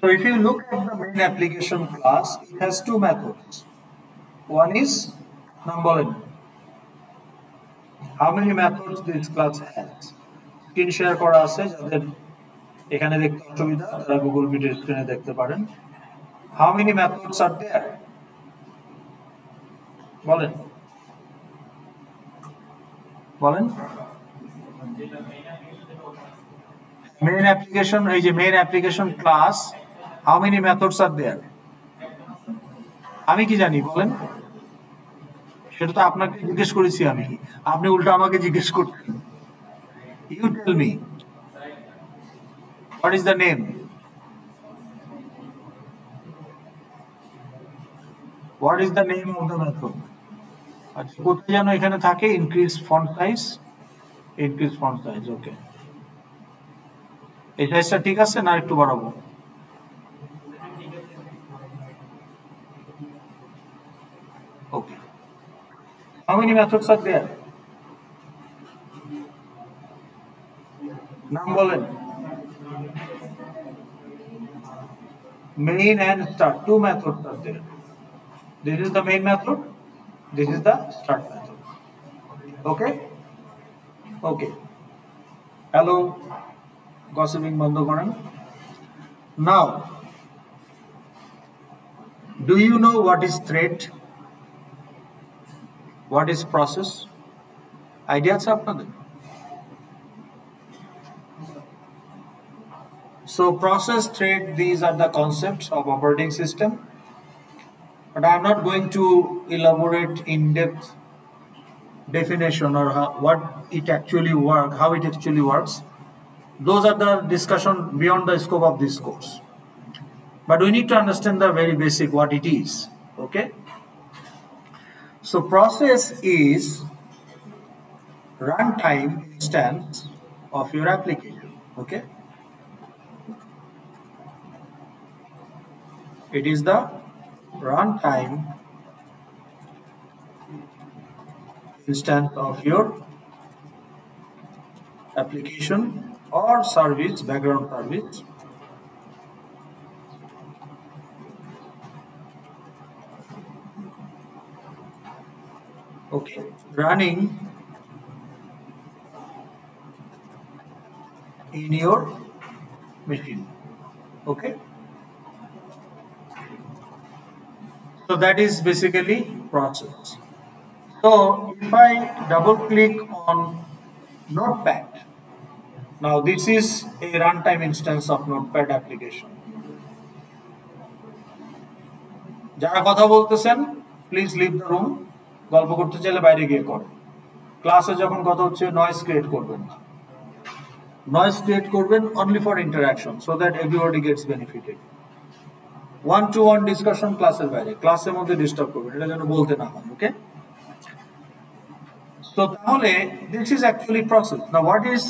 So if you look at the main application class, it has two methods. One is number. How many methods this class has? Screen share করা আছে যাদের এখানে দেখতে অসুবিধা তারা Google মিটের স্ক্রিনে দেখতে পারেন। How many methods are there? বলেন বলেন main application এই যে main application class, how many methods are there? আমি কি জানি বলেন, সেটা তো আপনাকে জিজ্ঞেস করেছি আমি, আপনি উল্টো আমাকে জিজ্ঞেস করছেন। You tell me, what is the name? What is the name of the method? আচ্ছা কোথায় যেন এখানে থাকে increase font size, increase font size, okay. এই সাইজটা ঠিক আছে না একটু বাড়াবো? Okay. How many methods are there? নাম বলেন। Main and start, two methods are there. This is the main method, this is the start method. Okay? Okay. Hello, gossiping bando koren. Now, do you know what is thread? What is process? Idea আছে আপনাদের? So process, thread, these are the concepts of operating system. But I am not going to elaborate in-depth definition or what it actually works, how it actually works. Those are the discussion beyond the scope of this course. But we need to understand the very basic what it is. Okay. So process is runtime instance of your application. Okay. It is the runtime instance of your application or service, background service. Okay, running in your machine. Okay. So that is basically process. So if I double click on Notepad, now this is a runtime instance of Notepad application. যারা কথা বলতেছেন please leave the room, গল্প করতে চাইলে বাইরে গিয়ে করুন। ক্লাসে যখন কথা হচ্ছে নয়েজ ক্রিয়েট করবেন না, নয়েজ ক্রিয়েট করবেন only for interaction so that everybody gets benefited. One to one discussion ক্লাসের বাইরে, ক্লাসের মধ্যে ডিস্টার্ব করবেন, এটা যেন বলতে না হয়। ওকে, সো তাহলে this is actually process. Now what is,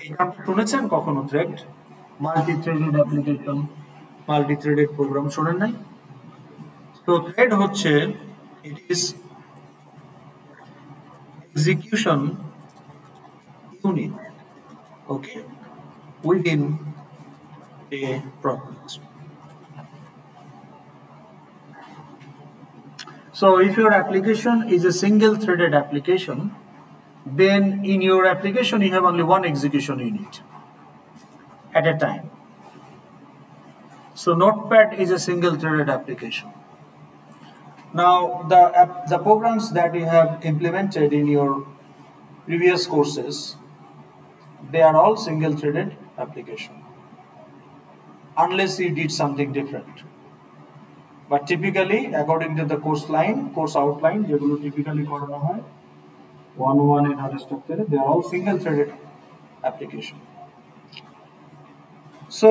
এই নামটা শুনেছেন কখনো? Thread, multi threaded application, multi threaded program শোনেন নাই? তো থ্রেড হচ্ছে it is execution unit, okay, within a process. So if your application is a single threaded application, then in your application you have only one execution unit at a time. So Notepad is a single threaded application. Now the programs that you have implemented in your previous courses, they are all single threaded application unless you did something different. But typically according to the course outline যেগুলো typically করানো হয় 101 in other structure, they are all single threaded application. So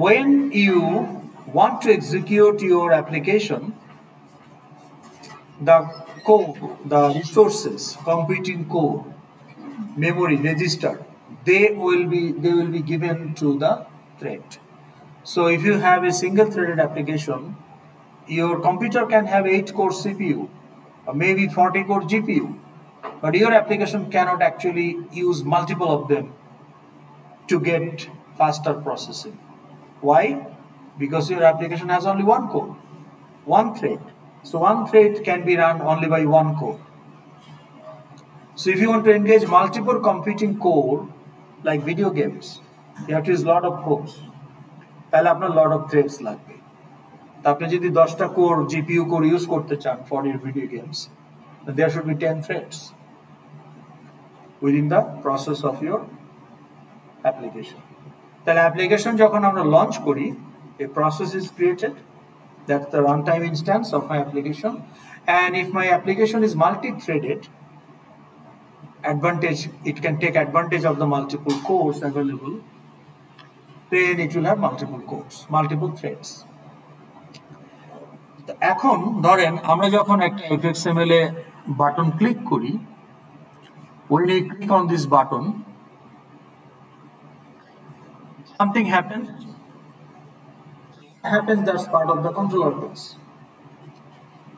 when you want to execute your application, the code, the resources, computing code, memory, register, they will be given to the thread. So if you have a single threaded application, your computer can have 8-core CPU or maybe 40-core GPU, but your application cannot actually use multiple of them to get faster processing. Why? Because your application has only one core, one thread. So one thread can be run only by one core. So if you want to engage multiple competing core, like video games, you have to use a lot of cores. তাহলে আপনার lot of threads লাগবে। তা আপনি যদি 10টা core GPU core use করতে চান for your video games, then there should be 10 threads within the process of your application. তাহলে application যখন আমরা launch করি, a process is created, that's the runtime instance of my application, and if my application is multi-threaded, it can take advantage of the multiple cores available, then it will have multiple cores, multiple threads. এখন ধরেন আমরা যখন একটা fxml এ button click করি, when I click on this button, something happens that's part of the controller class.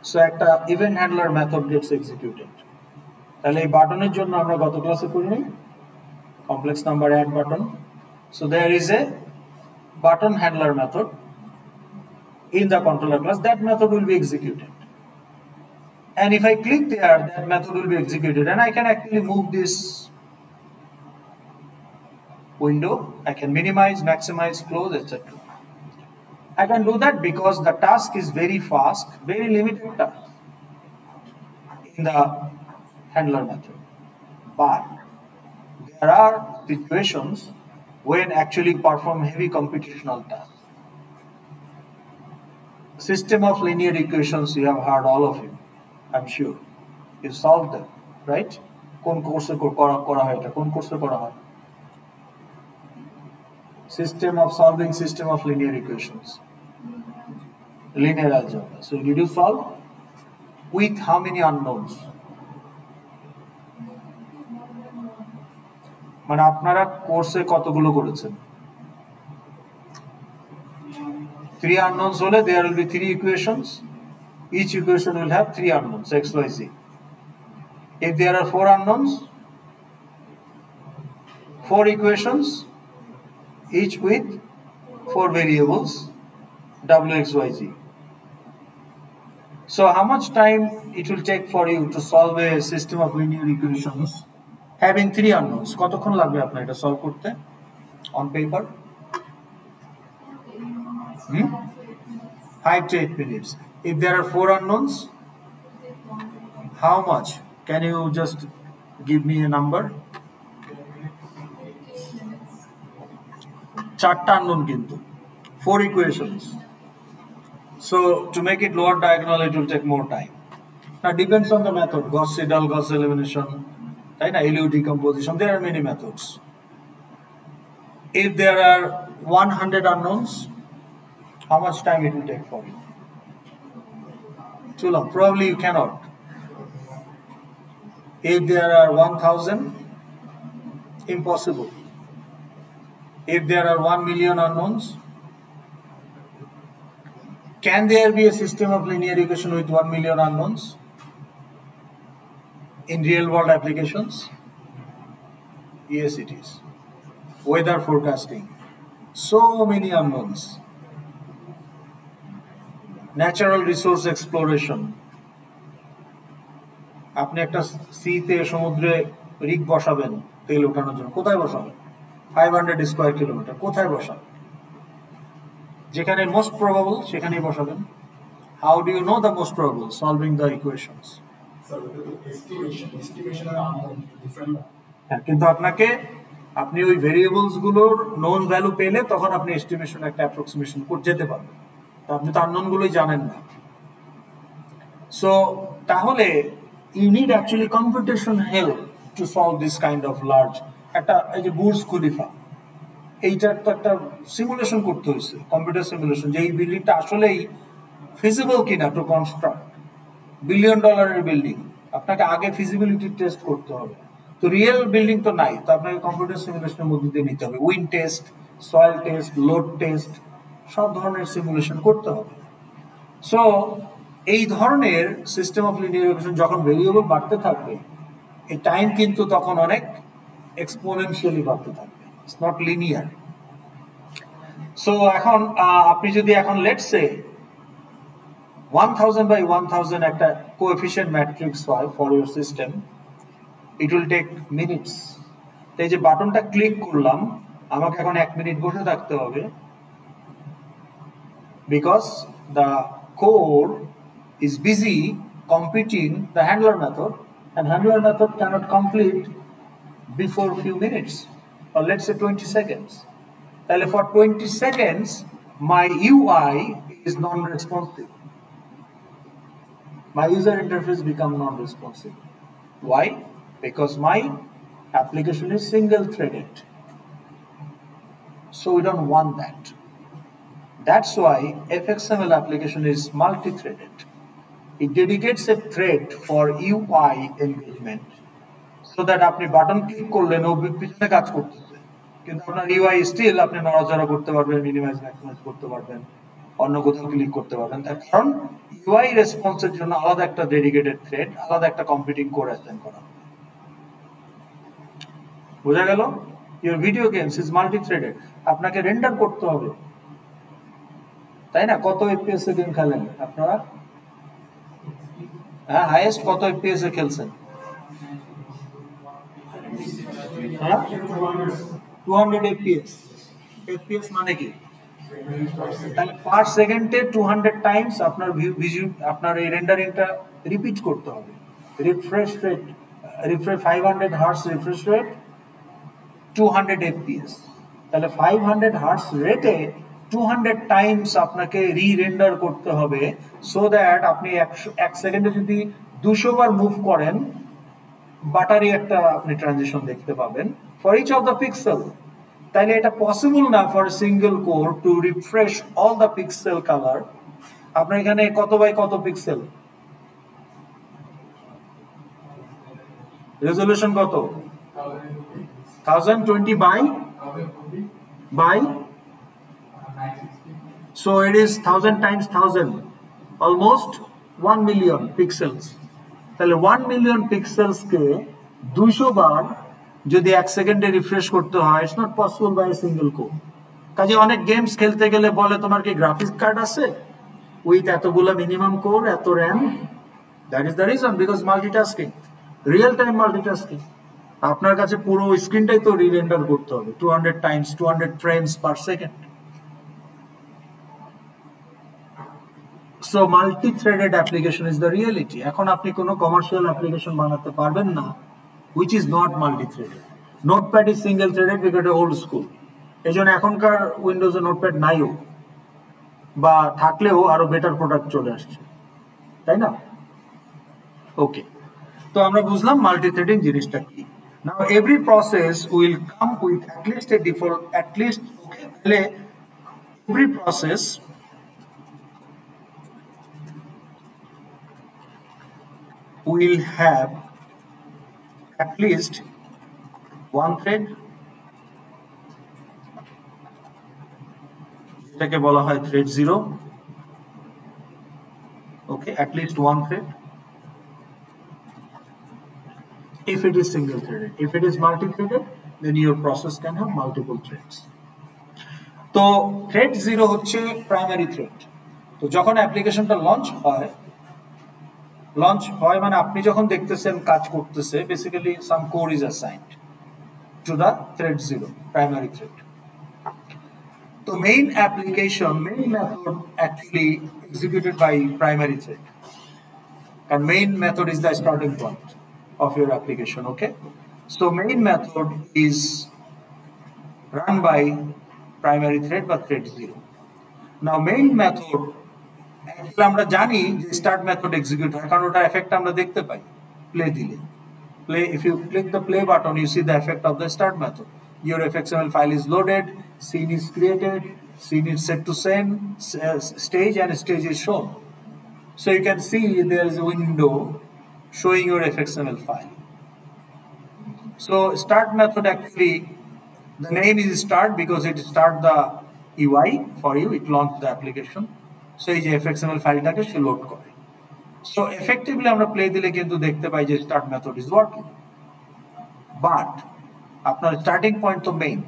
So একটা event handler method gets executed. তাহলে এই বাটনের জন্য আমরা গত ক্লাসে পড়িনি complex number add button. So there is a button handler method in the controller class. That method will be executed, and if I click there, that method will be executed, and I can actually move this window. I can minimize, maximize, close, etc. I can do that because the task is very fast, very limited task in the handler method. But there are situations when actually perform heavy computational tasks. System of linear equations, you have heard all of you, I'm sure. You solved them, right? কোন কোর্সে করা হয় এটা? কোন কোর্সে করা হয়? System of linear equations. Linear algebra. So did you solve? With how many unknowns? মানে আপনারা কোর্সে কতগুলো করেছেন? 3 unknowns hole, there will be 3 equations. Each equation will have 3 unknowns, x, y, z. If there are 4 unknowns, 4 equations, each with 4 variables, w, x, y, z. So how much time it will take for you to solve a system of linear equations having 3 unknowns? কতক্ষণ লাগবে আপনার এটা solve করতে on paper? 5 to 8 minutes. If there are 4 unknowns, how much? Can you just give me a number? 4টা unknown কিন্তু 4 equations. So to make it lower diagonal, it will take more time. Now depends on the method. Gauss-Seidel, Gauss elimination, right? LU decomposition. There are many methods. If there are 100 unknowns, how much time it will take for you? Too long. Probably you cannot. If there are 1000, impossible. If there are 1 million unknowns, can there be a system of linear equation with 1 million unknowns in real world applications? Yes, it is. Weather forecasting. So many unknowns. Natural resource exploration. আপনি একটা সিতে সমুদ্রে rig বসাবেন তেল ওঠানোর জন্য, কোথায় বসাবেন? 500 স্কয়ার কিলোমিটার। কোথায় বসাবেন? যেখানে মোস্ট প্রবাবল সেখানেই বসাবেন। How do you know the most probable? Solving the equations. কিন্তু আপনি ওই ভেরিয়েবলস গুলোর নোন ভ্যালু পেলে তখন আপনি এস্টিমেশন একটা অ্যাপ্রক্সিমেশন করে যেতে পারবেন। তো আপনি তো আননোন গুলোই জানেন না। সো তাহলে you need actually computation help to solve this kind of large একটা এই যে বুর্জ খলিফা, এইটার তো একটা সিমুলেশন করতে হয়েছে, কম্পিউটার সিমুলেশন, যে এই বিল্ডিংটা আসলেই ফিজিবল কিনা টু কনস্ট্রাক্ট। $1 বিলিয়ন বিল্ডিং, আপনাকে আগে ফিজিবিলিটি টেস্ট করতে হবে। তো রিয়েল বিল্ডিং তো নাই, তো আপনাকে কম্পিউটার সিমুলেশনের মধ্যে দিয়ে নিতে হবে। Wind test, soil test, load test, সব ধরনের সিমুলেশন করতে হবে। সো এই ধরনের সিস্টেম অফ লিনিয়ার ইকুয়েশন যখন ভেরিয়েবল বাড়তে থাকবে, এই টাইম কিন্তু তখন অনেক এক্সপোনেনশিয়ালি বাড়তে থাকবে। It's not linear. So এখন আপনি যদি এখন let's say 1000 by 1000 একটা coefficient matrix হয় for your system, it will take minutes. এই যে বাটনটা ক্লিক করলাম, আমাকে এখন 1 মিনিট বসে থাকতে হবে, because the core is busy computing the handler method, and handler method cannot complete before few minutes, or let's say 20 seconds. And for 20 seconds my UI is non-responsive, my user interface become non-responsive. Why? Because my application is single threaded, so we don't want that. That's why FXML application is multi-threaded. It dedicates a thread for UI engagement, so that আপনি button click করলেন ও পিছনে কাজ করতেছে, কিন্তু আপনার UI still আপনি নড়াচড়া করতে পারবেন, মিনিমাইজ ম্যাক্সিমাইজ করতে পারবেন, অন্য কোথাও ক্লিক করতে পারবেন। তার কারণ UI রেসপন্সের জন্য আলাদা একটা ডেডিকেটেড থ্রেড, আলাদা একটা কম্পিউটিং কোর অ্যাসাইন করা হবে। বোঝা গেল? Your video games is multi-threaded. আপনাকে রেন্ডার করতে হবে, তাই না? কত FPS এ গেম খেলেন আপনারা? হ্যাঁ, হাইয়েস্ট কত FPS এ খেলছেন? হ্যাঁ, 200 FPS। FPS মানে কি? তাহলে পার সেকেন্ডে 200 টাইমস আপনার আপনার এই রেন্ডারিংটা রিপিট করতে হবে। Refresh rate 500 hertz refresh rate, 200 FPS। তাহলে 500 হার্টজ রেটে 200 টাইমস আপনাকে রি-রেন্ডার করতে হবে, সো দ্যাট আপনি 1 সেকেন্ডে যদি 200 বার মুভ করেন, বাটারি একটা আপনি ট্রানজিশন দেখতে পাবেন for each of the pixel. তাইলে এটা পসিবল না for single core to refresh all the pixel colour. আপনার এখানে কত বাই কত পিক্সেল? রেজলিউশন কত? 1020 by so it is 1000 times 1000, almost 1 million pixels. তাহলে 1 million pixels কে 200 বার যদি 1 সেকেন্ডে রিফ্রেশ করতে হয়, it's not possible by single core. কাজে অনেক গেমস খেলতে গেলে বলে তোমার কি গ্রাফিক্স কার্ড আছে উইথ এতগুলো মিনিমাম কোর, এত RAM? That is the reason, because multitasking, real time multitasking. আপনার কাছে পুরো স্ক্রিনটাই তো রি-রেন্ডার করতে হবে 200 times, 200 frames per second. So multi-threaded application is the reality. এখন আপনি কোনো কমার্শিয়াল অ্যাপ্লিকেশন বানাতে পারবেন না which is not multi-threaded. Notepad is single threaded because এটা old school. এইজন্য এখনকার উইন্ডোজে নোটপ্যাড নাইও, বা থাকলেও আরো বেটার প্রোডাক্ট চলে আসছে, তাই না? ওকে, তো আমরা বুঝলাম মাল্টি-থ্রেডিং জিনিসটা কি। Now every process will come with at least a default, okay, every process will have at least one thread, যেটাকে বলা হয় thread 0, okay, at least one thread if it is single threaded. If it is multi-threaded, then your process can have multiple threads. তো thread 0 হচ্ছে primary thread. তো যখন অ্যাপ্লিকেশনটা launch হয় মানে আপনি যখন দেখতেছেন কাজ করতেছে, basically some core is assigned to the thread 0, primary thread. তো main method actually executed by primary thread, and main method is the starting point of your application. Okay, so main method is run by primary thread বা thread 0. Now main method actually আমরা জানি যে start method execute হয়, কারণ ওটা effect আমরা দেখতে পাই play দিলে। If you click the play button, you see the effect of the start method. Your FXML file is loaded, scene is created, scene is set to stage, and stage is shown. So you can see there is a window showing your FXML file. So start method, actually the name is start because it start the UI for you, it launch the application. So এই যে FXML ফাইলটাকে সে load করে। So effectively আমরা play দিলে কিন্তু দেখতে পাই যে start method is working, but আপনার starting point তো মেইন।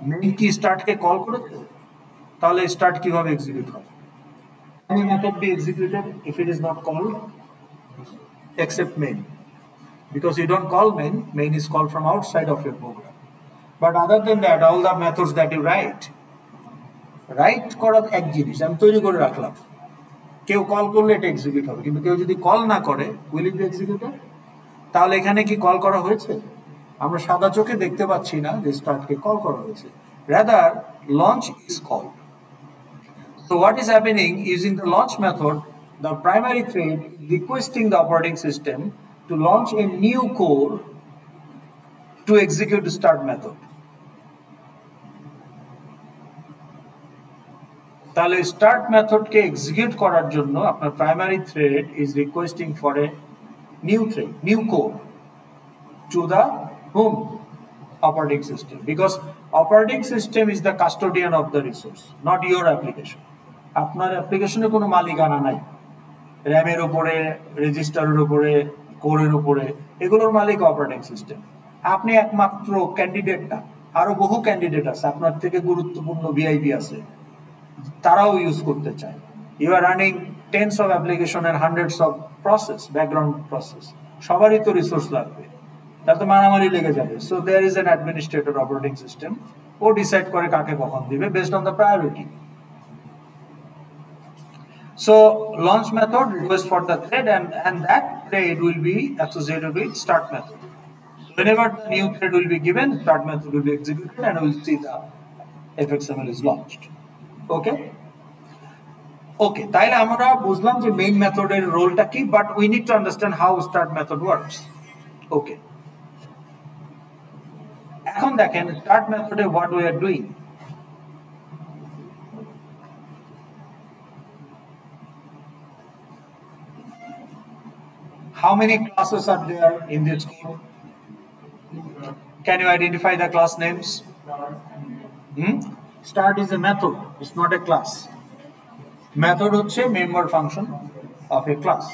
মেইন কি স্টার্টকে কল করেছে? তাহলে স্টার্ট কিভাবে এক্সিকিউট হবে? Any method be executed if it is not called except main, because you don't call main is called from outside of your program. But other than that, all the methods that you write করা এক জিনিস আমি তৈরি করে রাখলাম, কেউ call করলে এটা এক্সিকিউট হবে, কিন্তু কেউ যদি কল না করে উইল ইট বি এক্সিকিউটেড? তাহলে এখানে কি কল করা হয়েছে? আমরা সাদা চোখে দেখতে পাচ্ছি না যে স্টার্টকে কল করা হয়েছে, rather launch is called. So what is happening using the launch method, the primary thread is requesting the operating system to launch a new core to execute the start method. তাহলে start মেথডকে execute করার জন্য আপনার primary thread is requesting for a new core to the home operating system, because operating system is the custodian of the resource, not your application. আপনার অ্যাপ্লিকেশনের কোনো মালিকানা নাই, র্যামের উপরে, রেজিস্টারের উপরে, কোরের উপরে, এগুলোর মালিক অপারেটিং সিস্টেম। আপনি একমাত্র ক্যান্ডিডেট না, আরো বহু ক্যান্ডিডেট আছে, আপনার থেকে গুরুত্বপূর্ণ ভিআইপি আছে, তারাও ইউজ করতে চায়। You are running tens of application and hundreds of process, background process, সবারই তো রিসোর্স লাগবে, তার তো মারামারি লেগে যাবে। So there is an administrator operating system, ও ডিসাইড করে কাকে কখন দিবে based on the priority. So launch method request for the thread, and that thread will be associated with start method. So whenever the new thread will be given, start method will be executed and we'll see the fxml is launched. Okay? Okay, তাইলে আমরা বুঝলাম যে main মেথডের রোলটা কি, but we need to understand how start method works. Okay, এখন দেখেন start মেথডে what we are doing. How many classes are there in this code? Can you identify the class names? Start is a method, it's not a class. Method হচ্ছে member function of a class.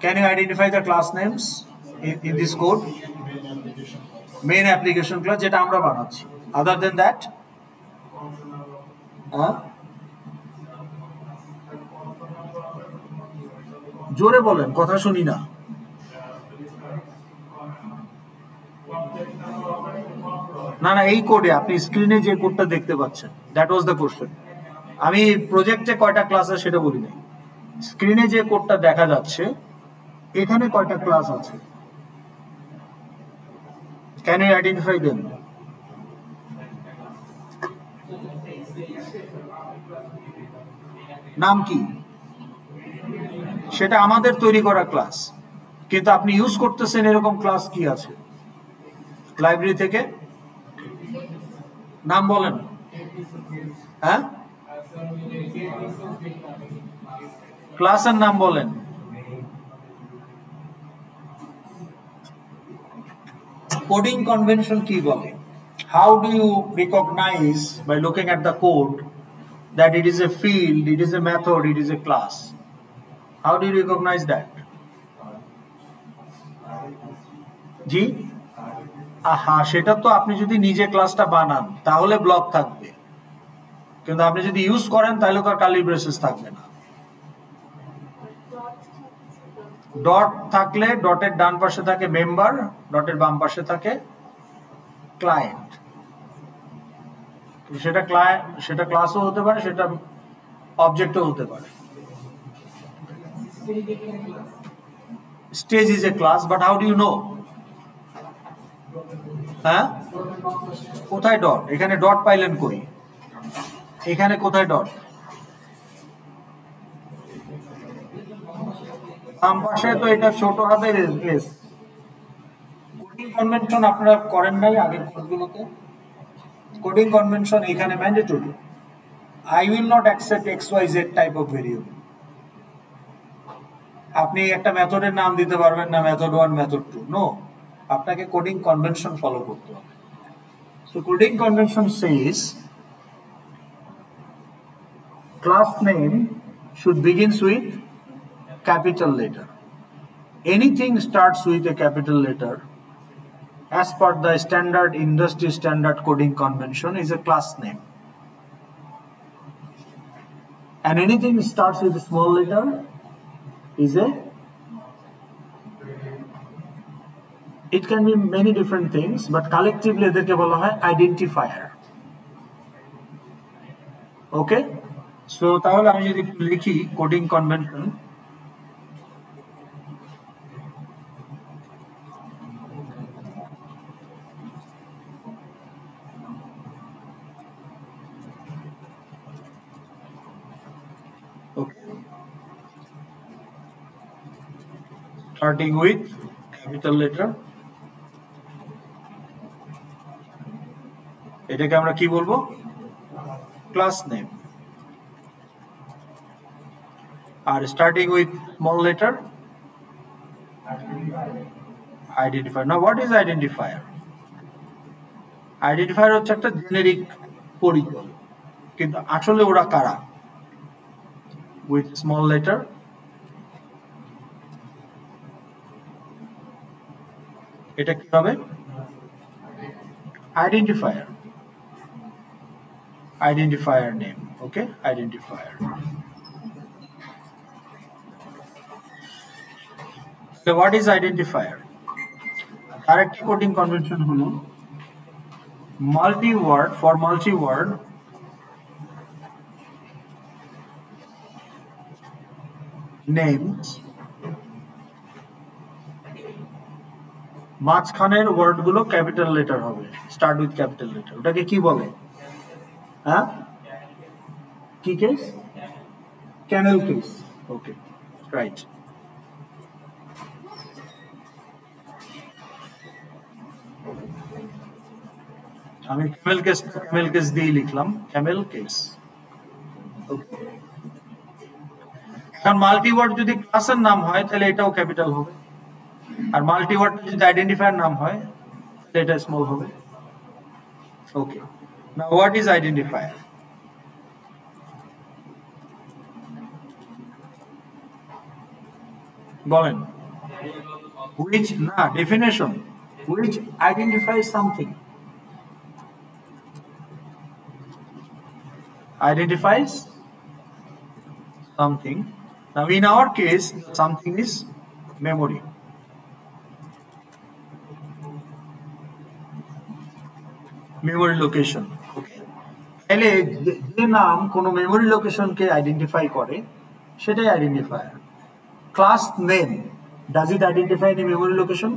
Can you identify the class names in this code? Main application class যেটা আমরা বানাচ্ছি। Other than that, জোরে বলেন, কথা শুনি না। না না, এই কোডে আপনি স্ক্রিনে যে কোডটা দেখতে পাচ্ছেন, দ্যাট ওয়াজ দ্য কোশ্চেন। আমি প্রজেক্টে কয়টা ক্লাস আছে সেটা বলি নাই, স্ক্রিনে যে কোডটা দেখা যাচ্ছে এখানে কয়টা ক্লাস আছে? Can you identify them? নাম কি? সেটা আমাদের তৈরি করা ক্লাস, কিন্তু আপনি ইউজ করতেছেন এরকম ক্লাস কি আছে লাইব্রেরি থেকে? নাম বলেন। হ্যাঁ, ক্লাসের নাম বলেন। কোডিং কনভেনশন কি বলে? How do you recognise by looking at the code that it is a field, it is a method, it is a class? How do you recognize that? জি, আহা, সেটা তো আপনি যদি নিজে ক্লাসটা বানান তাহলে ব্লক থাকবে, কিন্তু আপনি যদি ইউজ করেন তাহলে তো আর কার্লি ব্রেসেস থাকবে না। ডট থাকলে ডটের ডান পাশে থাকে মেম্বার, ডটের বাম পাশে থাকে ক্লায়েন্ট। সেটা ক্লাসও হতে পারে, সেটা অবজেক্টও হতে পারে। Stage is a class, but how do you know? হ্যাঁ, কোথায় ডট? এখানে ডট পাইলেন কই? এখানে কোথায় ডট? বাম পাশে তো এটা ছোট হাতের এস। কোডিং কনভেনশন আপনারা করেন নাই আগের কোর্সগুলোতে? কোডিং কনভেনশন এখানে mandatory. I will not accept XYZ type of variable. আপনি একটা মেথডের নাম দিতে পারবেন না, মেথড 1, মেথড 2, নো, আপনাকে কোডিং কনভেনশন ফলো করতে হবে। So coding convention Sage class name should begins with capital letter. Anything starts with a capital letter as per the standard industry standard coding convention is a class name. And anything starts with a small letter is it can be many different things, but collectively এদেরকে বলা হয় identifier. Okay, so তাহলে আমি যদি লিখি coding convention, okay, starting with capital letter, এটাকে আমরা কি বলবো? Class name. R starting with small letter, identifier. Now what is identifier? Identifier হচ্ছে একটা জেনেরিক পরিচয়, কিন্তু আসলে ওরা কারা? With small letter, এটা কি হবে? Identifier. Identifier name. Okay, identifier. So what is identifier? Direct coding convention হলো multi-word, for multi-word names মাঝখানের ওয়ার্ড গুলো ক্যাপিটাল লেটার হবে, স্টার্ট উইথ ক্যাপিটাল লেটার। ওটাকে কি বলে? হ্যাঁ, কি case? Camel case. Okay, right. আমি ক্যামেল কেস দিয়ে লিখলাম, ক্যামেল কেস। ওকে, এখন মাল্টিওয়ার্ড যদি ক্লাসের নাম হয় তাহলে এটাও ক্যাপিটাল হবে, আর মাল্টিওয়ার্ড যদি আইডেন্টিফায়ার নাম হয় তাহলে এটা স্মল হবে। ওকে, নাও হোয়াট ইজ আইডেন্টিফায়ার? বলেন। which না, definition, which identifies something, identifies something. Now in our case something is memory. Memory location. Okay, তাহলে যে নাম কোনো মেমোরি লোকেশনকে আইডেন্টিফাই করে সেটাই identifier. Class name, does it identify any memory location?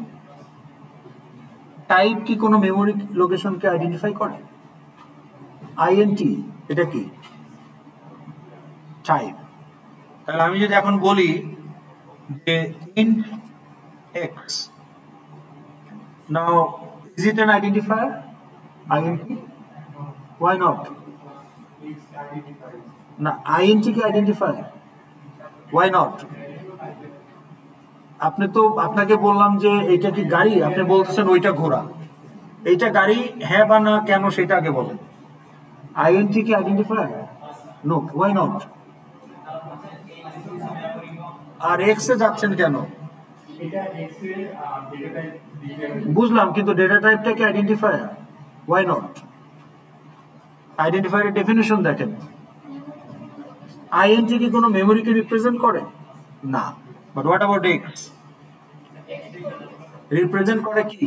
Type কি কোনো মেমোরি লোকেশনকে আইডেন্টিফাই করে? আইএনটি, এটা কি? টাইপ। তাহলে আমি যদি এখন বলি যে int x, now is it an identifier? int, why not? না, int কি আইডেন্টিফায়ার? why not? আপনি তো, আপনাকে বললাম যে এটা কি গাড়ি, আপনি বলছেন ওইটা ঘোড়া। এইটা গাড়ি হ্যাঁ বা না কেন সেটা আগে বলেন। int কি আইডেন্টিফায়ার? No, why not? আর এক্স এ যাচ্ছেন কেন? বুঝলাম, কিন্তু ডেটা টাইপটা কি আইডেন্টিফায়ার? why not? আইডেন্টিফায়ারের ডেফিনিশন দেখেন। int কি কোনো মেমোরিকে রিপ্রেজেন্ট করে? না। But what about x? Represent করে কি?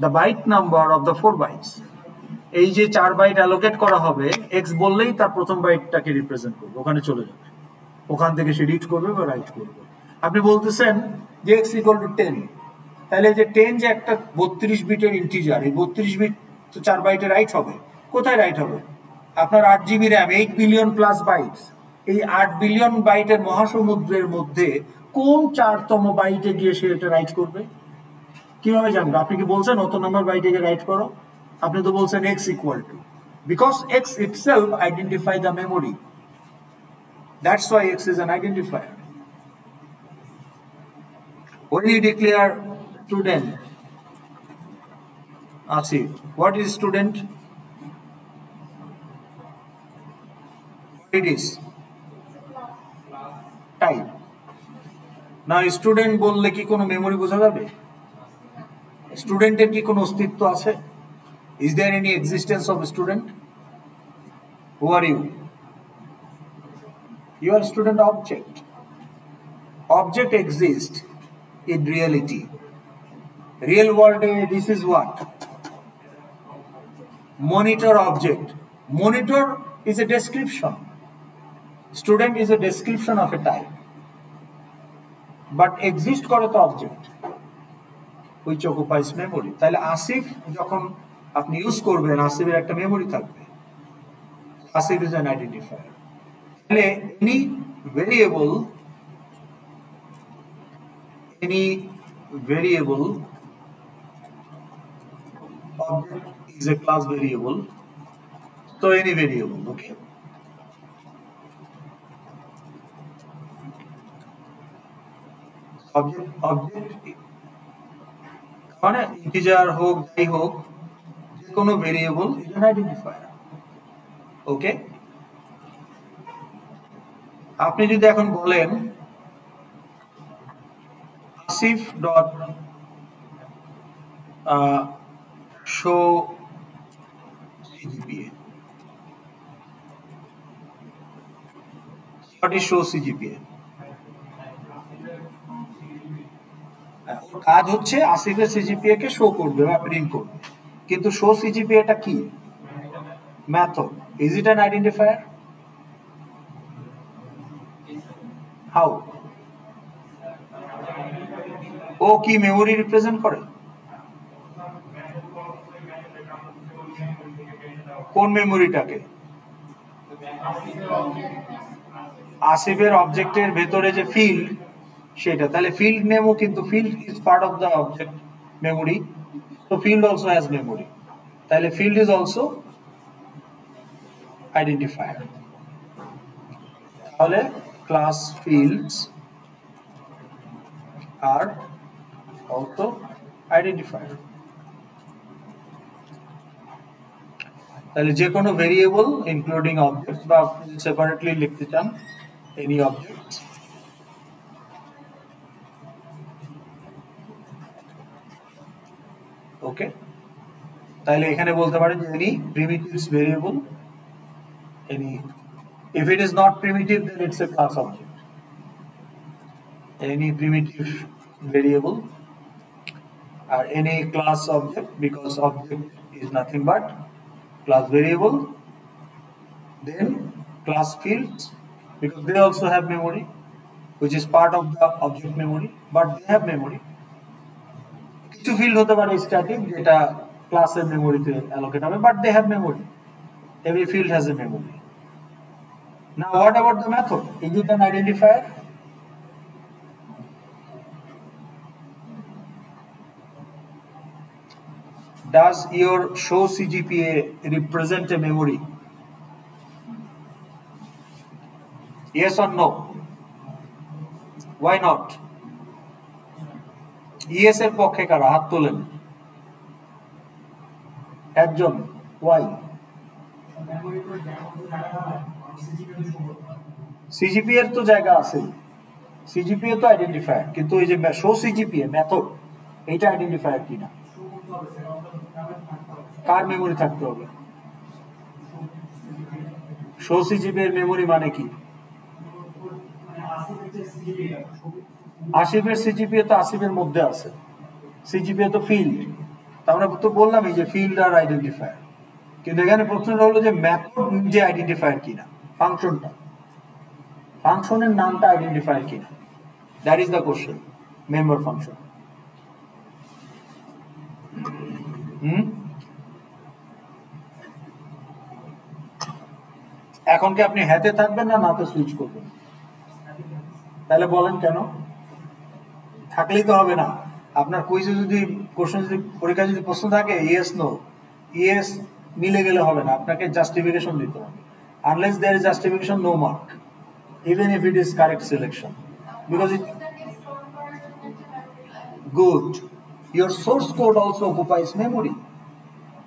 The byte number of the 4 bytes. এই যে 4 বাইট অ্যালোকেট করা হবে, এক্স বললেই তার প্রথম বাইটটাকে রিপ্রেজেন্ট করবে, ওখানে চলে যাবে, ওখান থেকে সে রিড করবে বা রাইট করবে। আপনি বলতেছেন যে x ইকুয়াল টু 10, তাহলে যে 10 যে একটা 32 বিটের ইন্টিজার, এই 32 বিট তো 4 বাইটে রাইট হবে। কোথায় রাইট হবে? আপনার 8 GB RAM, 8 billion plus bytes, এই 8 বিলিয়ন বাইটের মহাসমুদ্রের মধ্যে কোন 4তম বাইটে গিয়ে সে এটা রাইট করবে? কিভাবে জানবে? আপনি কি বলছেন অত নাম্বার বাইটে গিয়ে রাইট করো? আপনি তো বলছেন x equal to, because x itself identify the memory. That's why x is an identifier. When you declare student, Asif, what is student? It is type. Now student বললে কি কোনো মেমোরি বোঝা যাবে? স্টুডেন্টের কি কোনো অস্তিত্ব আছে? Is there any existence of a student? Who are you? You are a student object. Object exists in reality. Real world, this is what? Monitor object. Monitor is a description. Student is a description of a type. But exist করে তো object, which occupies memory. তাহলে আসিফ যখন আপনি use করবেন, আসিফের একটা memory থাকবে। Asif is an identifier. তাহলে any variable object is a class variable. So any variable, okay. Object মানে ইন্টিজার হোক যাই হোক, যে কোনো ভেরিয়েবল ইজ অ্যান আইডেন্টিফায়ার। ওকে, আপনি যদি এখন বলেন Asif dot show CGPA, what is show CGPA? কাজ হচ্ছে আসিফের সিজিপিএ কে শো করবে বা প্রিন্ট করবে, কিন্তু শো সিজিপিএ টা কি? Method. Is it an identifier? How? ও কি মেমোরি রিপ্রেজেন্ট করে? কোন মেমোরিটাকে? আসিফের অবজেক্টের ভেতরে যে ফিল্ড সেটা, তাহলে ফিল্ড নেমও কিন্তু field is part of the object memory, so field also has memory, তাহলে ফিল্ড ইজ অলসো আইডেন্টিফায়ার। তাহলে class fields are also identifier. তাহলে যে কোনো ভেরিয়েবল ইনক্লুডিং অবজেক্টস, বা আপনি সেপারেটলি লিখতে চান এনি অবজেক্টস, ওকে, তাহলে এখানে বলতে পারেন যে any primitives variable, any, if it is not primitive then it's a class object, any primitive variable or any class object, because object is nothing but class variable, then class fields, because they also have memory which is part of the object memory, but they have memory. কিছু field হতে পারে static যেটা ক্লাসের মেমোরিতে allocate হবে, but they have memory. Every field has a memory. Now what about the method? Is it an identifier? Does your show CGPA represent a memory? Yes or no? Why not? Yes এর পক্ষে কারা? হাত তোলেন একজন। Why? CGPA এর তো জায়গা আছে, সিজিপিএ তো আইডেন্টিফায়ার, কিন্তু এই যে শো সিজিপিএ মেথড, এইটা আইডেন্টিফায়ার কিনা? কার মেমোরি থাকতে হবে? শো সিজিপিএ এর মেমোরি মানে কি? আসিফের সিজিপিএ তো আসিফের মধ্যে আছে, সিজিপিএ তো ফিল্ড, আমরা তো বললাম এই যে ফিল্ড আর আইডেন্টিফায়ার, কিন্তু এখানে প্রশ্নটা হলো যে মেথড নিজে আইডেন্টিফায়ার কিনা, ফাংশনটা, ফাংশনের নামটা আইডেন্টিফায়ার কিনা, that is the question. Member function. এখন কি আপনি হ্যাতে থাকবেন না নাতে সুইচ করবেন? তাহলে বলেন কেন? থাকলেই তো হবে না। আপনার কুইজে যদি কোশ্চেন, যদি পরীক্ষায় যদি প্রশ্ন থাকে ইয়েস নো, ইয়েস মিলে গেলে হবে না, আপনাকে জাস্টিফিকেশন দিতে হবে। Unless there is justification, no mark, even if it is correct selection, because it good. Your source code also occupies memory.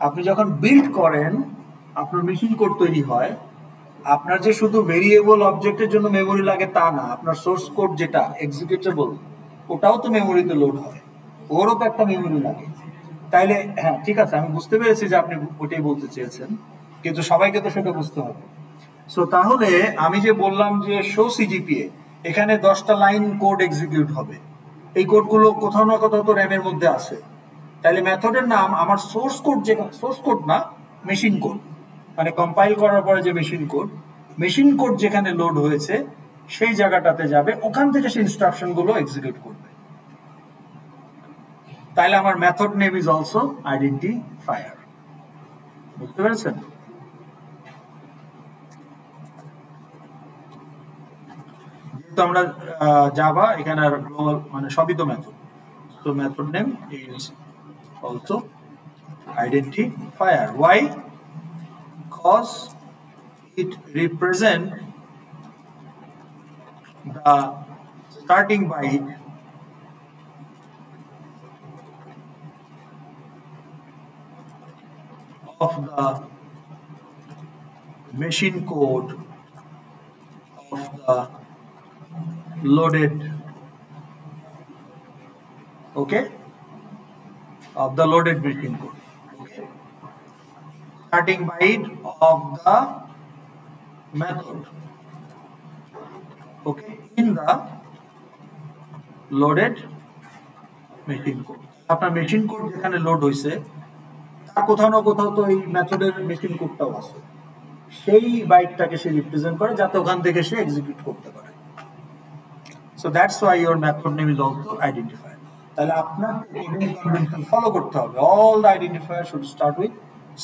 আপনি যখন বিল্ড করেন, আপনার মেশিন কোড তৈরি হয়, আপনার যে শুধু ভেরিয়েবল অবজেক্টের জন্য মেমোরি লাগে তা না, আপনার সোর্স কোড যেটা এক্সিকিউটেবল ওটাও তো মেমোরিতে লোড হয়, ওরও তো একটা মেমোরি লাগে। তাইলে হ্যাঁ ঠিক আছে, আমি বুঝতে পেরেছি যে আপনি ওটাই বলতে চেয়েছেন, কিন্তু সবাইকে তো সেটা বুঝতে হবে। সো তাহলে আমি যে বললাম যে শো সিজিপিএ, এখানে 10টা লাইন কোড এক্সিকিউট হবে। এই কোডগুলো কোথাও না কোথাও তো র্যামের মধ্যে আছে। তাহলে মেথডের নাম আমার সোর্স কোড, যে সোর্স কোড না, মেশিন কোড, মানে কম্পাইল করার পরে যে মেশিন কোড যেখানে লোড হয়েছে সেই জায়গাটাতে যাবে, ওখান থেকে সেই ইনস্ট্রাকশনগুলো এক্সিকিউট করবে। তাহলে আমার method name is also identifier. বুঝতে পেরেছেন? যেহেতু আমরা জাভা, এখানে আর গ্লোবাল মানে সবই তো method, so method name is also identifier. Why? Because it represents the starting byte of the machine code of the loaded, okay, of the loaded machine code, okay, starting byte of the method, okay, in the loaded machine code. আপনার machine code যেখানে load হয়েছে তার কোথাও না কোথাও তো এই মেথডের মেশিন কোডটাও আছে, সেই বাইটটাকে সে রিপ্রেজেন্ট করে যাতে ওখান থেকে সে এক্সিকিউট করতে পারে। So that's why your method name is also identifier. তাহলে আপনার কোডিং কনভেনশন ফলো করতে হবে। All the identifier should start with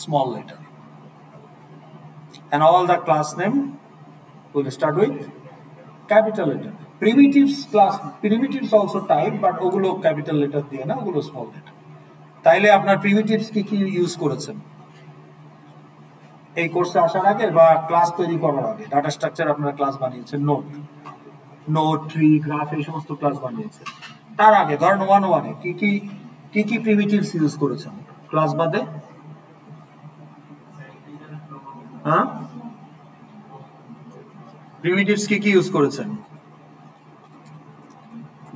small letter and all the class name will start with capital letter. Primitives also type, but ওগুলো capital letter দিয়ে না, ওগুলো small letter. তাইলে আপনার primitives কি ইউজ করেছেন এই কোর্সে আসার আগে বা ক্লাস তৈরি করার আগে? ডাটা স্ট্রাকচার আপনারা ক্লাস বানিয়েছেন, নোট, ট্রি, গ্রাফ, এই সমস্ত ক্লাস বানিয়েছেন। তার আগে ধরেন 101-এ কি প্রিমিটিভস ইউজ করেছেন ক্লাস বাদে? হ্যাঁ, প্রিমিটিভস কি ইউজ করেছেন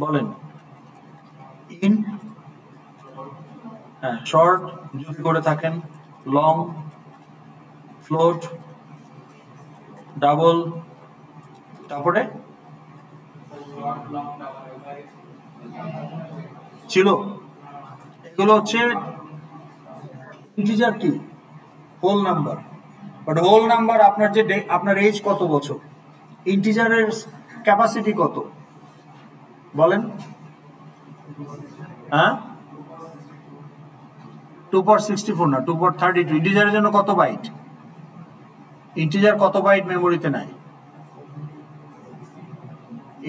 বলেন? ইন্ট, হ্যাঁ, শর্ট যদি করে থাকেন, লং, ফ্লোট, ডাবল, তারপরে ছিল এগুলো হচ্ছে ইন্টিজার কি whole number. But whole number আপনার যে আপনার এজ কত বছর, ইন্টিজারের ক্যাপাসিটি কত বলেন? হ্যাঁ, 2/64 না 2/32। ইন্টিজারের জন্য কত বাইট? ইন্টিজার কত বাইট মেমোরিতে নাই?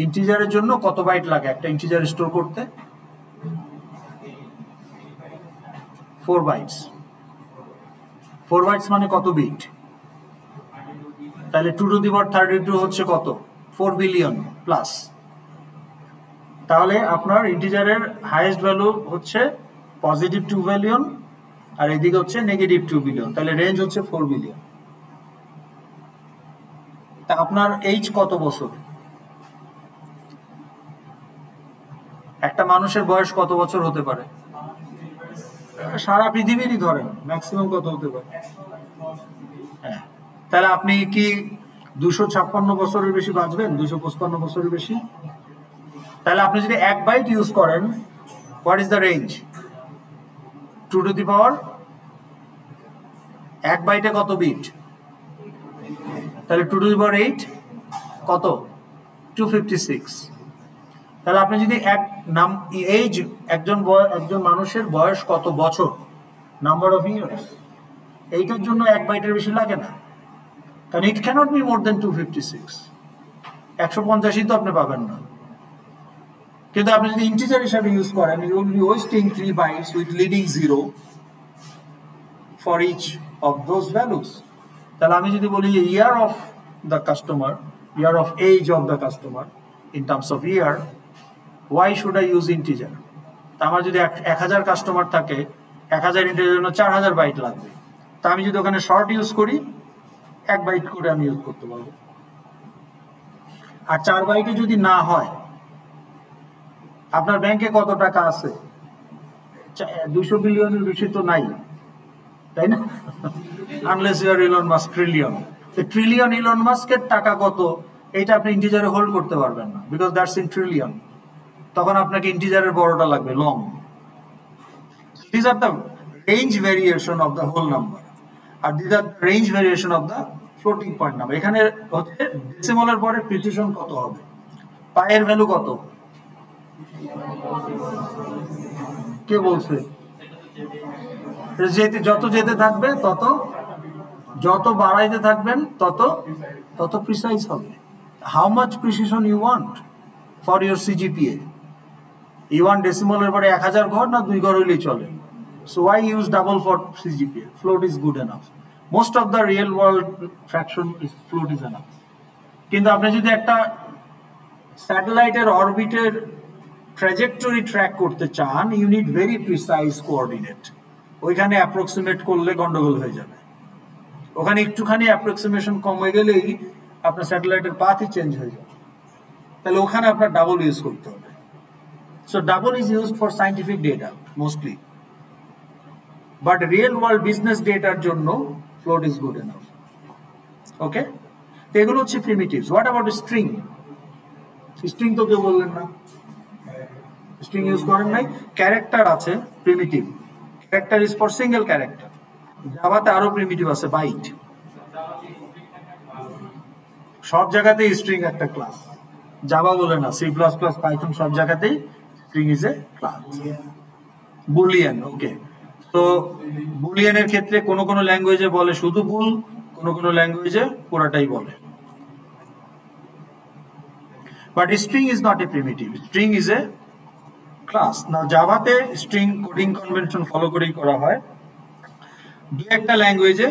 ইন্টিজারের জন্য কত বাইট লাগে একটা ইন্টিজার স্টোর করতে? 4 বাইটস। 4 বাইটস মানে কত বিট? তাহলে 2^32 হচ্ছে কত? 4 বিলিয়ন প্লাস। তাহলে আপনার ইন্টিজারের হাইয়েস্ট ভ্যালু হচ্ছে পজিটিভ 2 বিলিয়ন আর এদিকে হচ্ছে নেগেটিভ 2 বিলিয়ন, তাহলে রেঞ্জ হচ্ছে 4 বিলিয়ন। তা আপনার এইজ কত বছর? একটা মানুষের বয়স কত বছর হতে পারে? সারা পৃথিবীরই ধরেন ম্যাক্সিমাম কত হতে পারে? হ্যাঁ, তাহলে আপনি কি 256 বছরের বেশি বাঁচবেন? 255 বছরের বেশি? তাহলে আপনি যদি 1 বাইট ইউজ করেন, হোয়াট ইজ দ্য রেঞ্জ? 2^, 1 বাইটে কত বিট? তাহলে 2^8 কত? 256। তাহলে আপনি যদি এজ, একজন মানুষের বয়স কত বছর, নাম্বার অফ ইয়ার্স, এইটার জন্য 1 বাইটের বেশি লাগে না, কারণ ইট ক্যানট বি মোর দেন 256। 150 তো আপনি পাবেন না। কিন্তু আপনি যদি ইন্টিজার হিসাবে ইউজ করেন, you will be wasting 3 bytes with leading 0 for each of those values. তাহলে আমি যদি বলি year of the customer, year of age of the customer in terms of year, why should I use integer? আমার যদি 1000 customer থাকে, 1000 ইন্টিজারের জন্য 4000 byte লাগবে। তা আমি যদি ওখানে শর্ট ইউজ করি, 1 বাইট করে আমি ইউজ করতে পারবো। আর 4 বাইটে যদি না হয়, আপনার ব্যাংকে কত টাকা আছে? 200 বিলিয়নের বেশি তো নাই, তাই না? Unless you are Elon Musk trillion. Trillion Elon মাস্কের টাকা কত এটা আপনি ইন্টিজারে হোল্ড করতে পারবেন না, বিকজ দ্যাটস ইন ট্রিলিয়ন। তখন আপনাকে ইন্টিজারের বড়টা লাগবে, long. This are the range variation of the whole number, আর this are range variation of the floating point number. এখানে হচ্ছে ডেসিমালের পরে প্রিসিশন কত হবে, পায়ের ভ্যালু কত, কে বলছে? যত যেতে থাকবে তত, যত বাড়াইতে থাকবেন তত তত প্রিসাইজ হবে। How much precision you want for your CGPA? You want ডেসিমালের পরে 1000 ঘর না 2 ঘর হইলেই চলে? So why use double for CGPA? Float is good enough. Most of the real world fraction is float is enough. কিন্তু আপনি যদি একটা স্যাটেলাইটের অরবিটের ট্র্যাজেক্টরি ট্র্যাক করতে চান, you need very precise coordinate. ওইখানে অ্যাপ্রক্সিমেট করলে গন্ডগোল হয়ে যাবে। ওখানে একটুখানি অ্যাপ্রক্সিমেশন কম হয়ে গেলেই আপনার স্যাটেলাইটের পাথই চেঞ্জ হয়ে যাবে। তাহলে ওখানে আপনার ডাবল ইউজ করতে হবে। So double is used for scientific data mostly, but real world business ডেটার জন্য float is good enough. Okay, তো এগুলো হচ্ছে primitives. What about string? String তো কেউ বললেন না, স্ট্রিং ইউজ করেন নাই। ক্যারেক্টার আছে primitive, character is for single character. জাভাতে আরো প্রিমিটিভ আছে, বাইট। সব জায়গাতেই স্ট্রিং একটা ক্লাস, জাভা বলে না, সি প্লাস প্লাস, পাইথন, সব জায়গাতেই string is a class. Boolean, okay. তো বুলিয়ানের ক্ষেত্রে কোন কোন ল্যাঙ্গুয়েজে বলে শুধু বুল, কোন কোন ল্যাঙ্গুয়েজে পুরাটাই বলে। But string is not a primitive, string is a class. না, জাভাতে স্ট্রিং কোডিং কনভেনশন ফলো করেই করা হয়। দু একটা ল্যাঙ্গুয়েজে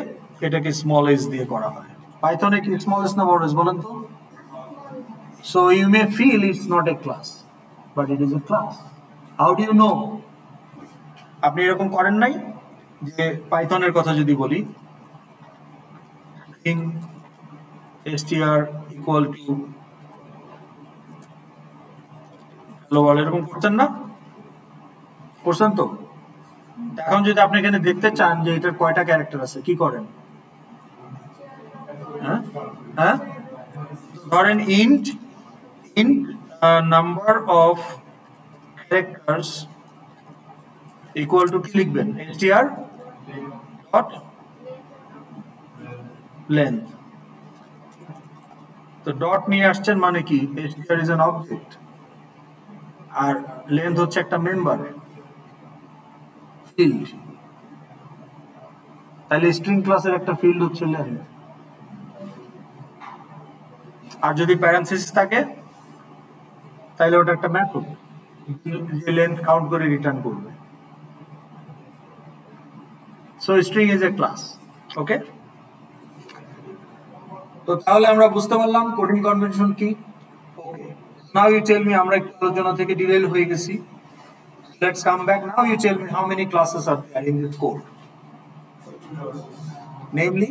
এটাকে স্মল এস দিয়ে করা হয়। পাইথনে কি স্মল এস না বড় এস বলেন তো? So you may feel it's not a class, but it is a class. How do you know? আপনি এরকম করেন নাই যে পাইথনের কথা যদি বলি, string str equal to hello world, এরকম করছেন না? করছেন তো? এখন যদি আপনি এখানে দেখতে চান যে এটার কয়টা ক্যারেক্টার আছে, কি করেন? হ্যাঁ, ধরেন int number of characters equal to কি লিখবেন? str dot length. তো ডট নিয়ে আসছেন মানে কি? str ইজ অ্যান অবজেক্ট, আর লেন্থ হচ্ছে একটা মেম্বার ফিল্ড। তাহলে স্ট্রিং ক্লাসের একটা ফিল্ড হচ্ছে লেন্থ। আর যদি প্যারেনথেসিস থাকে তাহলে ওটা একটা মেথড যে লেন্থ কাউন্ট করে রিটার্ন করবে। So string is a class. Okay, তো তাহলে আমরা বুঝতে পারলাম কোডিং কনভেনশন কি। ওকে, নাও ইউ টেল মি, আমরা একটু আলোচনা থেকে ডিরেল হয়ে গেছি। Let's come back. Now you tell me how many classes are there in this code? Namely?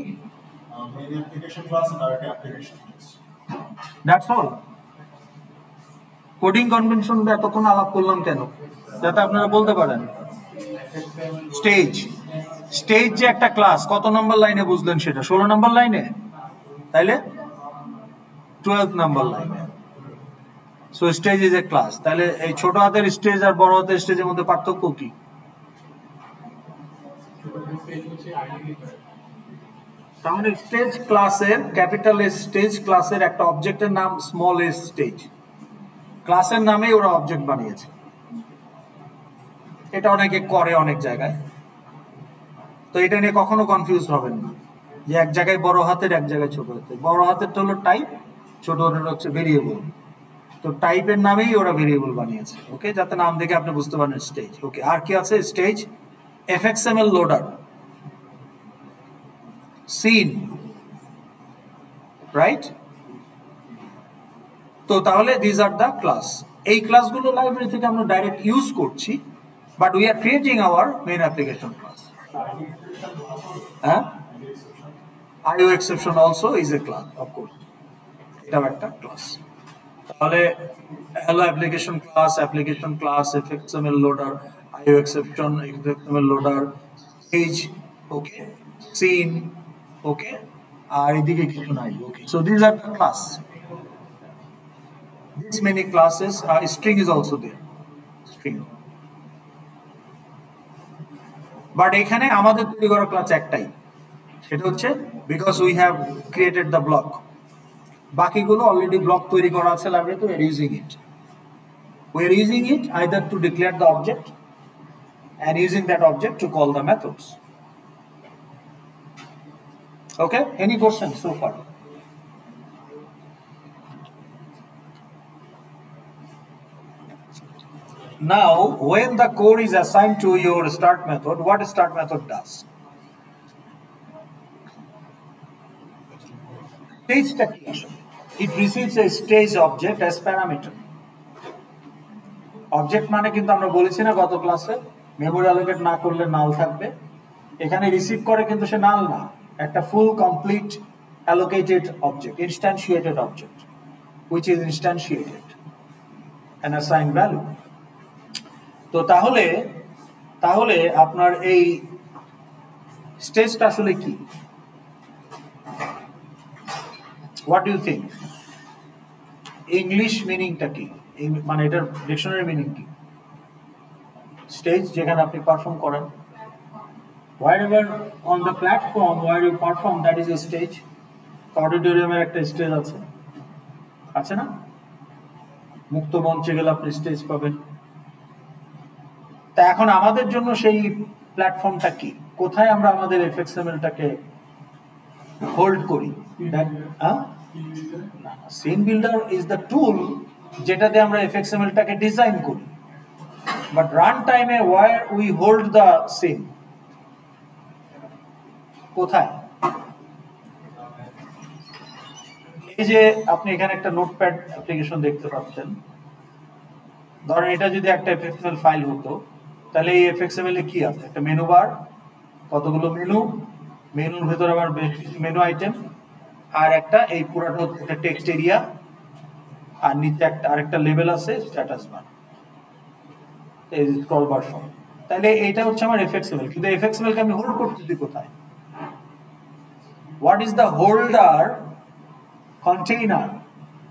Maybe application class and direct application class. That's all. Coding convention এতক্ষণ আলাপ করলাম কেন? যাতে আপনারা বলতে পারেন। স্টেজ, স্টেজ যে একটা ক্লাস, কত নম্বর লাইনে বুঝলেন সেটা? 16 নম্বর লাইনে, তাইলে 12 নম্বর লাইনে। So stage is a class. তাহলে এই ছোট হাতের স্টেজ আর বড় হাতের স্টেজের মধ্যে পার্থক্য কি? তাহলে স্টেজ ক্লাসের, ক্যাপিটাল এস স্টেজ ক্লাসের একটা অবজেক্টের নাম স্মল এস স্টেজ। ক্লাসের নামেই ওরা অবজেক্ট বানিয়েছে। এটা অনেকে করে অনেক জায়গায়, তো এটা নিয়ে কখনো কনফিউজ হবেন না যে এক জায়গায় বড় হাতের, এক জায়গায় ছোট হাতের। বড় হাতেরটা হলো টাইপ, ছোট হাতেরটা হচ্ছে ভেরিয়েবল। তো টাইপের নামেই ওরা ভেরিয়েবল বানিয়েছে। ওকে, যাতে নাম দেখে আপনি বুঝতে পারেন স্টেজ। ওকে, আর কি আছে? Stage, FXML loader, scene, right? তো তাহলে দিস আর দ্য ক্লাস। এই ক্লাসগুলো লাইব্রেরি থেকে আমরা ডাইরেক্ট ইউজ করছি, but we are creating our main application class. হ্যাঁ, IO exception also is a class, of course. এটাও একটা ক্লাস। তাহলে hello application class, FXML loader, IO exception, XML loader, stage, okay, scene, okay, আর এদিকে কিছু নাই, okay. So these are the class. This many classes, string is also there, string. But এখানে আমাদের তৈরি করা ক্লাস একটাই, সেটা হচ্ছে because we have created the block. বাকিগুলো অলরেডি ব্লক তৈরি করা আছে লাইব্রেরিতে, we are using it. We are using it either to declare the object and using that object to call the methods. Okay, any questions so far? Now, when the code is assigned to your start method, what start method does? Stage declaration. It receives a stage object as parameter. Object মানে কিন্তু আমরা বলেছি না গত ক্লাসে, memory allocate না করলে নাল থাকবে। এখানে রিসিভ করে কিন্তু সে নাল না, একটা full complete allocated object, instantiated object, which is instantiated and assigned value. তো তাহলে আপনার এই স্টেজটা আসলে কি? What do you think? English মিনিংটা কি, মানে এটার ডিকশনারি মিনিং কি? স্টেজ যেখানে আপনি পারফর্ম করেন, wherever on the platform where you perform, that is a stage. অডিটোরিয়ামের একটা স্টেজ আছে না? মুক্ত মঞ্চে গেলে আপনি স্টেজ পাবেন। তা এখন আমাদের জন্য সেই প্ল্যাটফর্মটা কি, কোথায় আমরা আমাদের এফএক্সএমএলটাকে হোল্ড করি? Scene builder is the tool যেটাতে আমরা এফএক্সএমএলটাকে ডিজাইন করি, বাট রান টাইমে where we hold the scene, কোথায়? এই যে আপনি এখানে একটা নোটপ্যাড অ্যাপ্লিকেশন দেখতে পাচ্ছেন, ধরেন এটা যদি একটা এফএক্সএমএল ফাইল হতো, তাহলে এই এফএক্সএমএল এ কি আছে? একটা মেনু বার, কতগুলো মেনুর ভেতরে আবার বেশ কিছু মেনু আইটেম, আর একটা এই পুরোটা হচ্ছে একটা টেক্সট এরিয়া, আর নিচে আরেকটা লেভেল আছে স্ট্যাটাস বার, এই স্ক্রল বার সহ। তাহলে এইটা হচ্ছে আমার এফএক্সএমএল, কিন্তু এফএক্সএমএল কে আমি হোল্ড করতেছি কোথায়? What is the holder container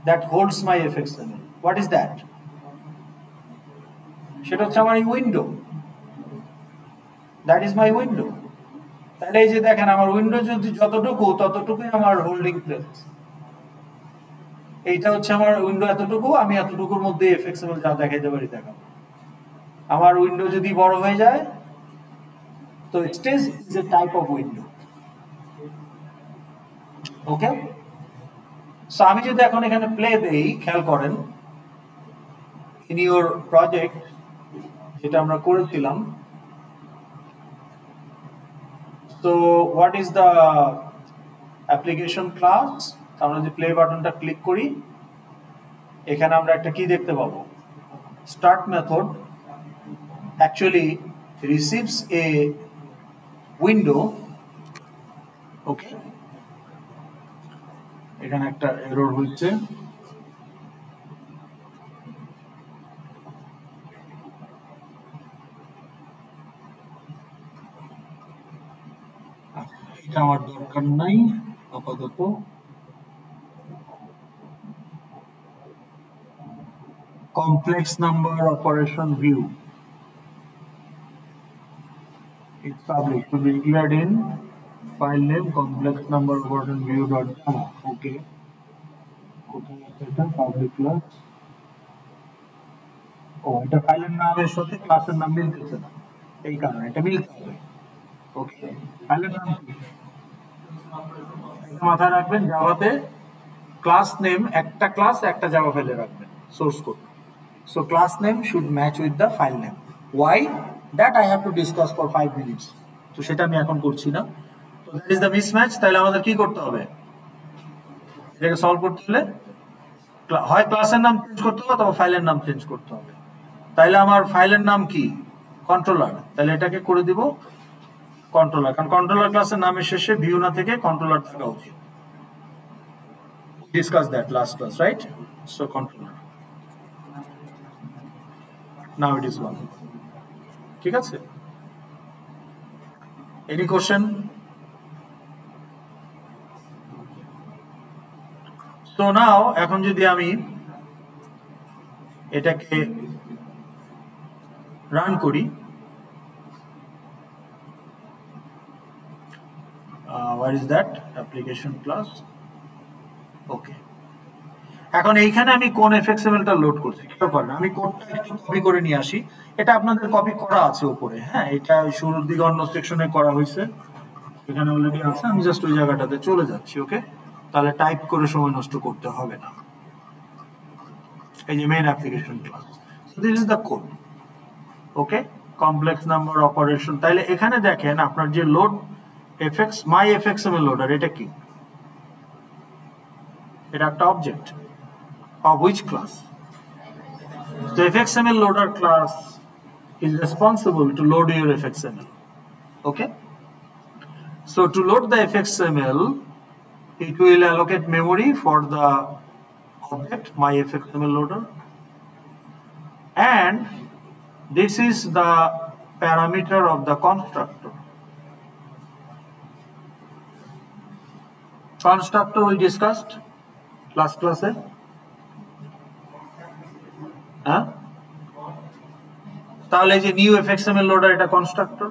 that holds my fxml? What is that? সেটা হচ্ছে আমার এই window, that is my window. তাহলে এই যে দেখেন আমার উইন্ডো যদি ততটুকুই আমার হোল্ডিং প্লেস। এইটা হচ্ছে আমার উইন্ডো এতটুকু, আমি এতটুকুর মধ্যে fxml যা দেখাইতে পারি দেখাবো। আমার উইন্ডো যদি বড় হয়ে যায়, তো stage is a type of window. Okay, so আমি যদি এখন এখানে প্লে দেই, খেয়াল করেন ইন ইউর প্রজেক্ট যেটা আমরা করেছিলাম, so what is the application class? আমরা যদি প্লে বাটনটা ক্লিক করি, এখানে আমরা একটা কি দেখতে পাবো? Start method actually receives a window. Okay, এখানে একটা এরর হচ্ছে, এটা আমার দরকার নাই আপাতত। Complex number operation view is published to be declared in file name complex number operation view.java. Okay, কোথায় আছে এটা? Public class. ও, এটা ফাইলের নামের সাথে ক্লাসের নাম মিলতেছে না, এই কারণে এটা মিলতে হবে। ওকে, ফাইলের নাম কি? মাথায় রাখবেন, জাভাতে ক্লাস নেম একটা ক্লাস একটা জাভা ফাইলে রাখবেন source code. So class name should match with the file name. Why? That I have to discuss for 5 minutes, তো সেটা আমি এখন করছি না। তো দ্যাট ইজ দ্য মিসম্যাচ। তাহলে আমাদের কি করতে হবে? এটাকে সলভ করতে হলে হয় ক্লাসের নাম চেঞ্জ করতে হবে অথবা ফাইলের নাম চেঞ্জ করতে হবে। তাইলে আমার ফাইলের নাম কি? কন্ট্রোলার। তাহলে এটাকে করে দিব কন্ট্রোলার, কারণ কন্ট্রোলার ক্লাসের নামের শেষে ভিউ না থেকে কন্ট্রোলার থাকা উচিত। Discuss that last class, right? So controller. Now it is one. ঠিক আছে? Any question? সো নাও এখন যদি আমি এটাকে রান করি, where is that application class? ওকে, এখন এইখানে আমি কোন এফএক্সএমএলটা লোড করছি খেয়াল করেন। আমি কোডটা একটু কপি করে নিয়ে আসি, এটা আপনাদের কপি করা আছে উপরে, হ্যাঁ এটা শুরুর দিকে অন্য সেকশনে করা হয়েছে, এখানে অলরেডি আছে, আমি জাস্ট ওই জায়গাটাতে চলে যাচ্ছি। ওকে, তাহলে টাইপ করে সময় নষ্ট করতে হবে না। এই যে main application class, so this is the code. Okay, complex number operation. তাহলে এখানে দেখেন আপনার যে লোড এফএক্স মাই এফএক্সএমএল লোডার, এটা কি? এটা একটা object of which class? The fxml loader class is responsible to load your fxml. Okay, so to load the fxml, it will allocate memory for the object my fxml loader, and this is the parameter of the constructor. Constructor we discussed last class. হ্যাঁ, তাহলে যে new এফএক্সএমএল loader এটা constructor,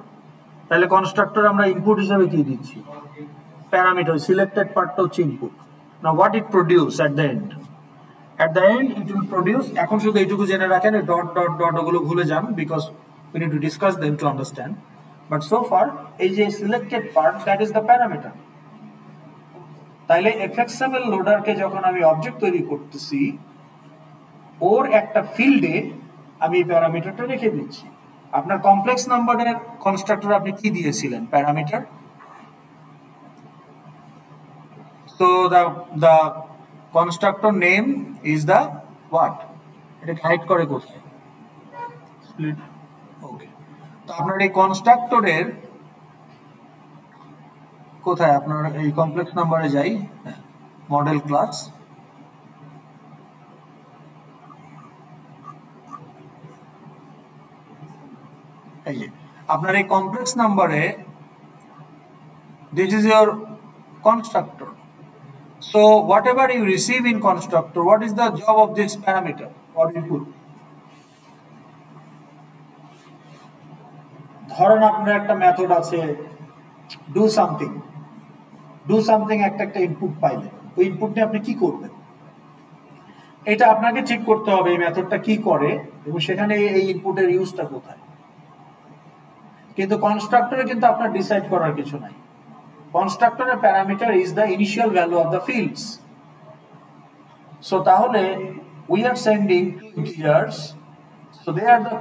তাহলে constructor আমরা input হিসেবে কি দিচ্ছি? Parameter, selected পার্টটা হচ্ছে input. Now what it produce at the end? At the and it will produce, এখন শুধু এইটুকু জেনে রাখেন, ডট ডট ডট ওগুলো ভুলে যান, because we need to discuss them to understand, but so far এই যে selected part, that is the parameter. তাইলে এফএক্সএমএল লোডারকে যখন আমি অবজেক্ট তৈরি করতেছি, ওর একটা ফিল্ডে আমি প্যারামিটারটা রেখে দিচ্ছি। আপনার কমপ্লেক্স নাম্বারের কনস্ট্রাক্টর আপনি কি দিয়েছিলেন? Parameter. So the constructor name is the what? এটা হাইড করে কোথায়? স্প্লিট। ওকে, তো আপনার এই কনস্ট্রাক্টরের কোথায়? আপনার এই কমপ্লেক্স নাম্বারে যাই, মডেল ক্লাস, এই যে আপনার এই কমপ্লেক্স নাম্বারে this is your constructor. So whatever you receive in constructor, what is the job of this parameter or input? ধরেন আপনার একটা মেথড আছে do something, একটা ইনপুট পাইলেন, ওই ইনপুট নিয়ে আপনি কি করবেন? এটা আপনাকে ঠিক করতে হবে এই মেথডটা কি করে এবং সেখানে এই ইনপুটের ইউজটা কোথায়। কিন্তু কনস্ট্রাক্টরে কিন্তু আপনার ডিসাইড করার কিছু নাই। কনস্ট্রাক্টরের parameter is the initial value of the fields. So তাহলে we are sending two integers, so they are the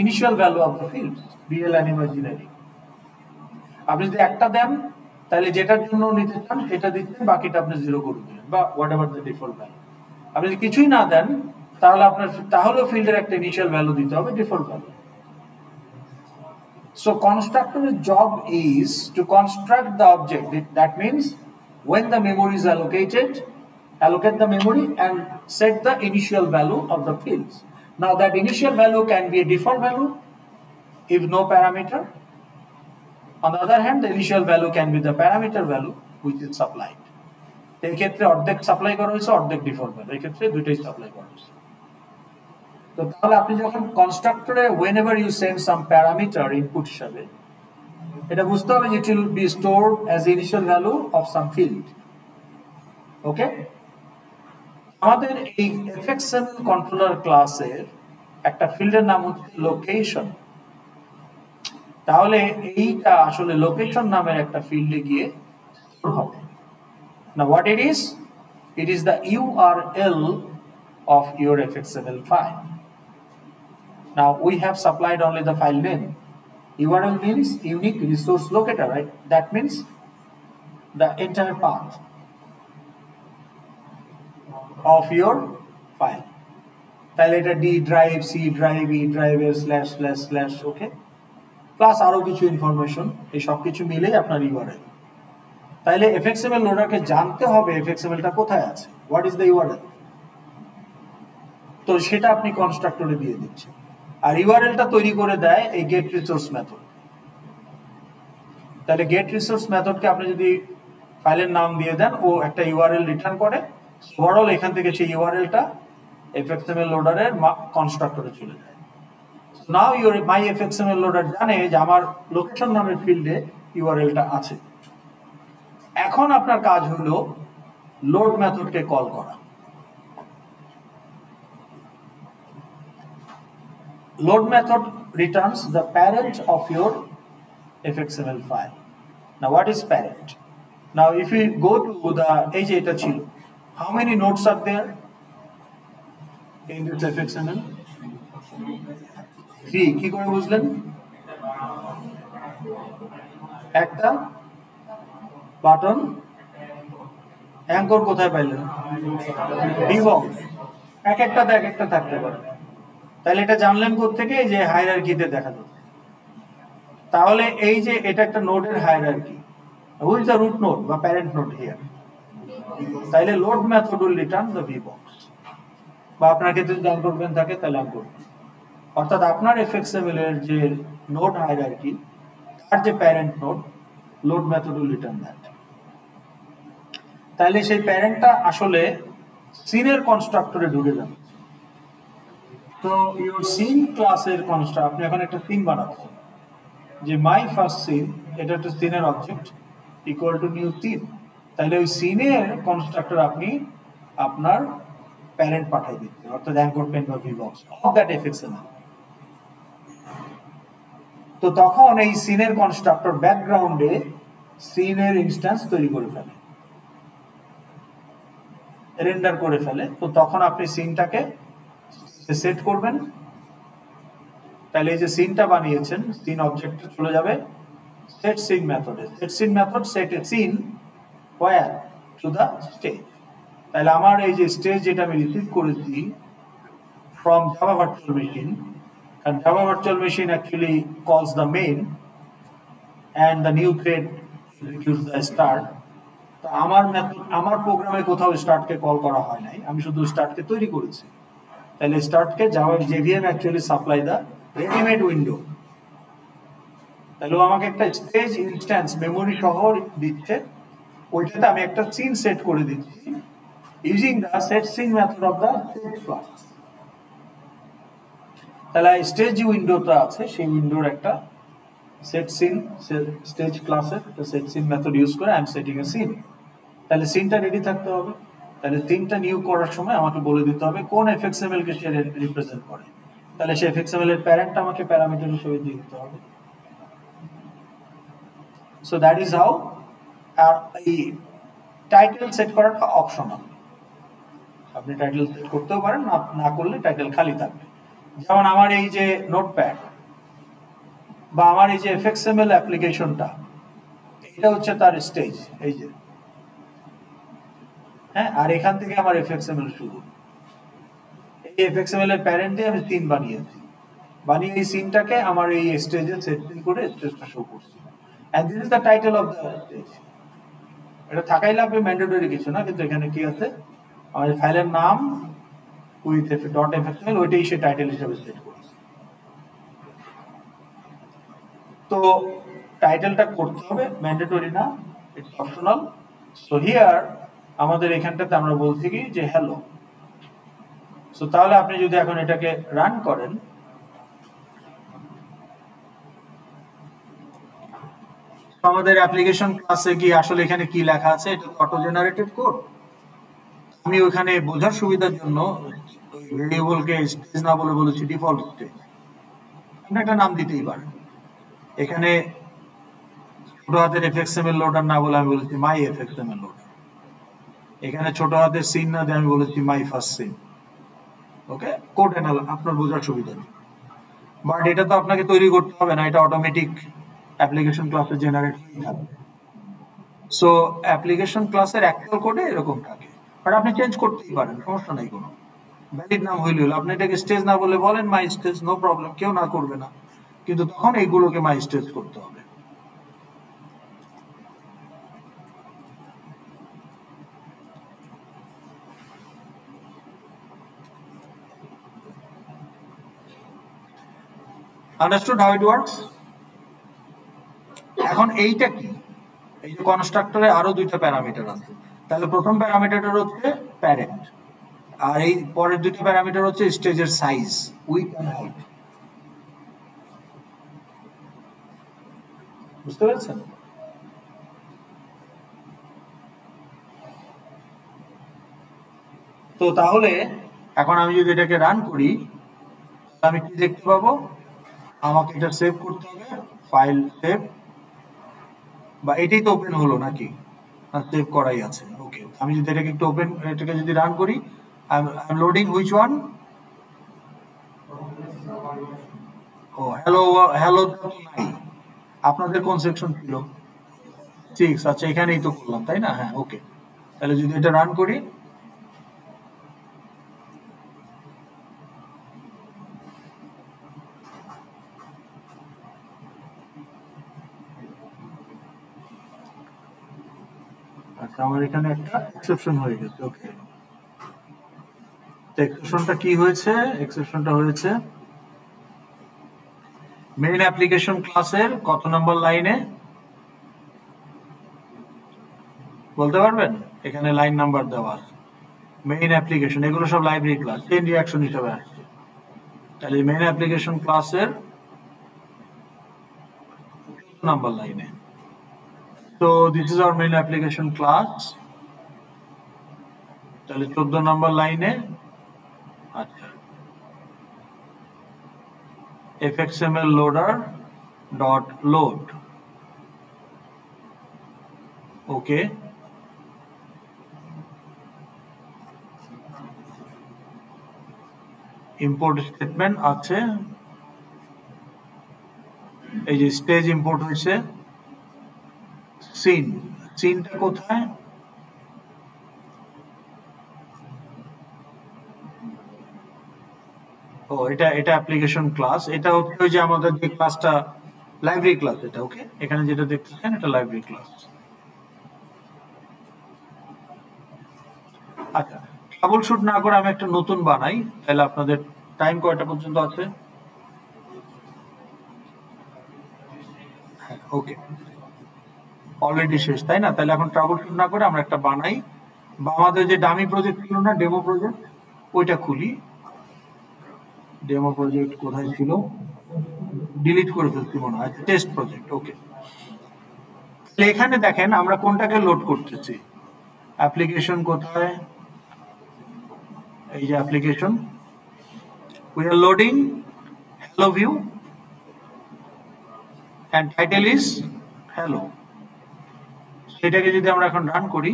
initial value of the fields, real and imaginary. আপনি যদি একটা দেন তাহলে যেটার জন্য নিতে চান সেটা দিচ্ছেন, বাকিটা আপনি জিরো করে দিলেন বা what ever the default value. আপনি যদি কিছুই না দেন তাহলেও ফিল্ডের একটা ইনিশিয়াল ভ্যালু দিতে হবে, default value. So constructor's job is to construct the object. That means when the memory is allocated, allocate the memory and set the initial value of the fields. Now that initial value can be a default value if no parameter. On the other hand, the initial value can be the parameter value which is supplied. এই ক্ষেত্রে অর্ধেক supply করা হয়েছে, অর্ধেক default value, এই ক্ষেত্রে দুটোই supply করা হয়েছে। তো তাহলে আপনি যখন কনস্ট্রাক্টরে whenever you send some parameter input হিসাবে, এটা বুঝতে হবে যে it will be stored as initial value of some field. ওকে, আমাদের এই fxml কন্ট্রোলার ক্লাসের একটা ফিল্ডের নাম হচ্ছে লোকেশন। তাহলে এইটা আসলে লোকেশন নামের একটা ফিল্ডে গিয়ে স্টোর হবে। Now what it is? It is the URL of your fxml file. Now we have supplied only the file name. URL means unique resource locator, right? That means the entire path of your file. তাহলে এটা D drive, C drive, E drive, / ওকে, plus আরো কিছু information, এই সব কিছু মিলেই আপনার URL। তাহলে fxml লোডারকে জানতে হবে fxmlটা কোথায় আছে, হোয়াট ইজ দ্য URL, তো সেটা আপনি কনস্ট্রাক্টরে দিয়ে দিচ্ছেন। আর ইউআরএলটা তৈরি করে দেয় এই গেট রিসোর্স মেথড। তাহলে গেট রিসোর্স মেথডকে আপনি যদি ফাইলের নাম দিয়ে দেন, ও একটা ইউআরএল রিটার্ন করে, ওভারঅল এখান থেকে সেই ইউআরএলটা এফএক্সএমএল লোডারের কনস্ট্রাক্টরে চলে যায়। নাও ইউর মাই এফএক্সএমএল লোডার জানে যে আমার লোকেশন নামের ফিল্ডে ইউআরএলটা আছে। এখন আপনার কাজ হলো লোড মেথডকে কল করা। Load method returns the parent of your fxml file. Now what is parent? Now if we go to the age eta chilo, how many nodes are there in this fxml? 3. কি করে বুঝলেন? একটা button anchor কোথায় পাইলেন? DBox. এক একটা থাকতে পারে। তাহলে এটা জানলেন কোত্থেকে? যে হায়ারার্কিতে দেখা যাচ্ছে। তাহলে এই যে এটা একটা নোডের hierarchy, who is the root node বা প্যারেন্ট নোড হিয়ার? তাহলে load method will return the vbox, বা আপনার ক্ষেত্রে যদি অ্যাঙ্কর পেন থাকে তাহলে অ্যাঙ্কর, অর্থাৎ আপনার এফএক্সএমএল এর যে নোড হায়ারার্কি তার যে parent node, load method will return that. তাহলে সেই প্যারেন্টটা আসলে সিনের কনস্ট্রাক্টরে ঢুকে যাবে। তো ইউর সিন ক্লাসের কনস্ট্রাক্ট, আপনি এখন একটা সিন বানাচ্ছেন যে মাই ফার্স্ট সিন, এটা একটা সিনের object equal to new scene. তাহলে ওই সিনের কনস্ট্রাক্টর আপনি আপনার প্যারেন্ট পাঠিয়ে দিচ্ছেন, অর্থাৎ অ্যাঙ্কর পেন বা vbox অফ দ্যাট এফএক্সএমএল। তো তখন এই সিনের কনস্ট্রাক্টর ব্যাকগ্রাউন্ডে সিনের ইনস্ট্যান্স তৈরি করে ফেলে, রেন্ডার করে ফেলে। তো তখন আপনি সিনটাকে সেট করবেন। তাহলে এই যে সিনটা বানিয়েছেন, সিন অবজেক্টে চলে যাবে সেট সিন মেথডে। Set scene method set a scene where to the stage. তাহলে আমার এই যে স্টেজ যেটা আমি রিসিভ করেছি ফ্রম জাভা ভার্চুয়াল মেশিন, কারণ Java virtual machine actually calls the main and the new thread executes the start. তো আমার প্রোগ্রামে কোথাও স্টার্টকে কল করা হয় নাই, আমি শুধু স্টার্টকে তৈরি করেছি। তাহলে স্টার্টকে Java JVM actually supply the readymade window. তাহলে আমাকে একটা স্টেজ ইনস্ট্যান্স মেমোরি সহ দিচ্ছে, ওইটাতে আমি একটা সিন সেট করে দিচ্ছি using the set scene method of the stage class. তাহলে স্টেজ যে উইন্ডোটা আছে সেই উইন্ডোর একটা সেট সিন স্টেজ ক্লাসের সেট সিন মেথড ইউজ করে I am setting a scene. তাহলে সিনটা রেডি থাকতে হবে। তাহলে সিনটা নিউ করার সময় আমাকে বলে দিতে হবে কোন এফএক্সএমএল কে সে রিপ্রেজেন্ট করে। তাহলে সে এফএক্সএমএল এর প্যারেন্টটা আমাকে প্যারামিটার হিসেবে দিয়ে দিতে হবে। So that is how. আর এই টাইটেল সেট করাটা অপশনাল, আপনি টাইটেল সেট করতেও পারেন, না করলে টাইটেল খালি থাকবে। যেমন আমার এই যে নোটপ্যাড বা আমার এই যে এফএক্সএমএল অ্যাপ্লিকেশনটা, এটা হচ্ছে তার স্টেজ, এই যে, হ্যাঁ। আর এখান থেকে আমার এফএক্সএমএল শুরু। এই এফএক্সএমএল এর প্যারেন্টে আমি সিন বানিয়েছি, বানিয়ে এই সিনটাকে আমার এই স্টেজে সেট করে স্টেজটা শো করছি। And this is the title of the stage. এটা থাকাই লাগবে, ম্যান্ডেটরি কিছু না, কিন্তু এখানে কি আছে, আমার ফাইলের নাম উইথ ডট এফএক্সএমএল, ওইটাই সে টাইটেল হিসেবে সেট করেছে। তো টাইটেলটা করতে হবে, ম্যান্ডেটরি না, ইটস অপশনাল। সো হিয়ার আমাদের এখানটাতে আমরা বলছি কি যে হ্যালো। সো তাহলে আপনি যদি এখন এটাকে রান করেন, আমাদের অ্যাপ্লিকেশন ক্লাসে কি আসলে এখানে কি লেখা আছে, এটা অটো জেনারেটেড কোড। আমি ওখানে বোঝার সুবিধার জন্য ভেরিয়েবলকে স্টেজ না বলে বলেছি ডিফল্ট স্টেজ। আপনি একটা নাম দিতেই পারেন। এখানে ছোট হাতের এফএক্সএমএল লোডার না বলে আমি বলেছি মাই এফএক্সএমএল লোডার। এখানে ছোট হাতের সিন না দিয়ে আমি বলেছি my first scene. Okay, code এনাল আপনার বোঝার সুবিধা। বাট এটা তো আপনাকে তৈরি করতে হবে না, এটা অটোমেটিক অ্যাপ্লিকেশন ক্লাসে জেনারেট হয়ে থাকবে। সো অ্যাপ্লিকেশন ক্লাসের অ্যাকচুয়াল কোডে এরকম থাকে, বাট আপনি চেঞ্জ করতেই পারেন, সমস্যা নাই কোনো। ভ্যালিড নাম হইলে হলো, আপনি এটাকে স্টেজ না বলে বলেন মাই স্টেজ, নো প্রবলেম, কেউ না করবে না, কিন্তু তখন এইগুলোকে মাই স্টেজ করতে হবে। Understood how it works? এখন এইটা কি, এই যে কনস্ট্রাক্টরে আরো দুইটা প্যারামিটার আছে, তাহলে প্রথম প্যারামিটারটা হচ্ছে প্যারেন্ট, আর এই পরের দুইটা প্যারামিটার হচ্ছে স্টেজের সাইজ, উইডথ এন্ড হাইট। বুঝতে পেরেছেন? তো তাহলে এখন আমি যদি এটাকে রান করি, আমি কি দেখতে পাবো? আমাকে এটা সেভ করতে হবে, ফাইল সেভ, বা এটাই তো ওপেন হলো নাকি? সেভ করাই আছে, ওকে। আমি যদি এটাকে একটু ওপেন, এটাকে যদি রান করি, I am loading which one? ও হ্যালো, হ্যালো তো নাই। আপনাদের কোন সেকশন ছিল? 6। আচ্ছা, এখানেই তো করলাম, তাই না? হ্যাঁ, ওকে। তাহলে যদি এটা রান করি, আচ্ছা, আমার এখানে একটা এক্সেপশন হয়ে গেছে, ওকে। তো এক্সেপশনটা কি হয়েছে? এক্সেপশনটা হয়েছে মেইন অ্যাপ্লিকেশন ক্লাসের কত নম্বর লাইনে বলতে পারবেন? এখানে লাইন নাম্বার দেওয়া আছে। মেইন অ্যাপ্লিকেশন, এগুলো সব লাইব্রেরি ক্লাস, চেইন রিঅ্যাকশন হিসেবে আসছে। তাহলে মেইন অ্যাপ্লিকেশন ক্লাসের নাম্বার লাইনে। So this is our main application class. তাহলে 14 নম্বর লাইনে, আচ্ছা, fxml loader dot load, ওকে। ইম্পোর্ট স্টেটমেন্ট আছে, এই যে স্টেজ ইম্পোর্ট হয়েছে। সিন, সিনটা কোথায়? ও, এটা অ্যাপ্লিকেশন ক্লাস, এটা হচ্ছে ওই যে আমাদের যে ক্লাসটা লাইব্রেরি ক্লাস, এটা ওকে। এখানে যেটা দেখতেছেন এটা লাইব্রেরি ক্লাস। আচ্ছা, ট্রাবল শুট না করে আমি একটা নতুন বানাই, তাহলে আপনাদের টাইম কয়টা পর্যন্ত আছে? হ্যাঁ, ওকে, অলরেডি শেষ, তাই না? তাহলে এখন ট্রাবল শুট না করে আমরা একটা বানাই, বা আমাদের যে ডামি প্রজেক্ট ছিল না, ডেমো প্রজেক্ট, ওইটা খুলি। ডেমো প্রজেক্ট কোথায় ছিল? ডিলিট করে ফেলছি মনে হয়। টেস্ট প্রজেক্ট, ওকে। এখানে দেখেন আমরা কোনটাকে লোড করতেছি। অ্যাপ্লিকেশন কোথায়? এই যে application, we are loading hello view and title is hello. সেটাকে যদি আমরা এখন রান করি,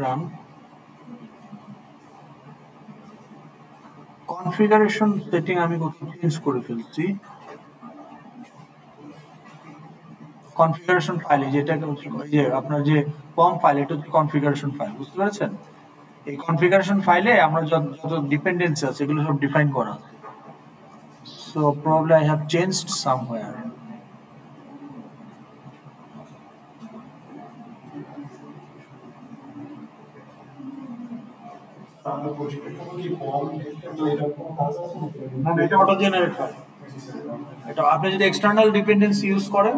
রান, কনফিগারেশন সেটিং আমি কোথাও চেঞ্জ করে ফেলছি। কনফিগারেশন ফাইলে, যেটাকে হচ্ছে যে আপনার যে পম ফাইল, এটা হচ্ছে কনফিগারেশন ফাইল, বুঝতে পেরেছেন? এই কনফিগারেশন ফাইলে আমরা যত ডিপেন্ডেন্সি আছে এগুলো সব ডিফাইন করা আছে। So probably I have changed somewhere. এটা অটো জেনারেট ফাইল। এটা আপনি যদি এক্সটার্নাল ডিপেন্ডেন্সি ইউজ করেন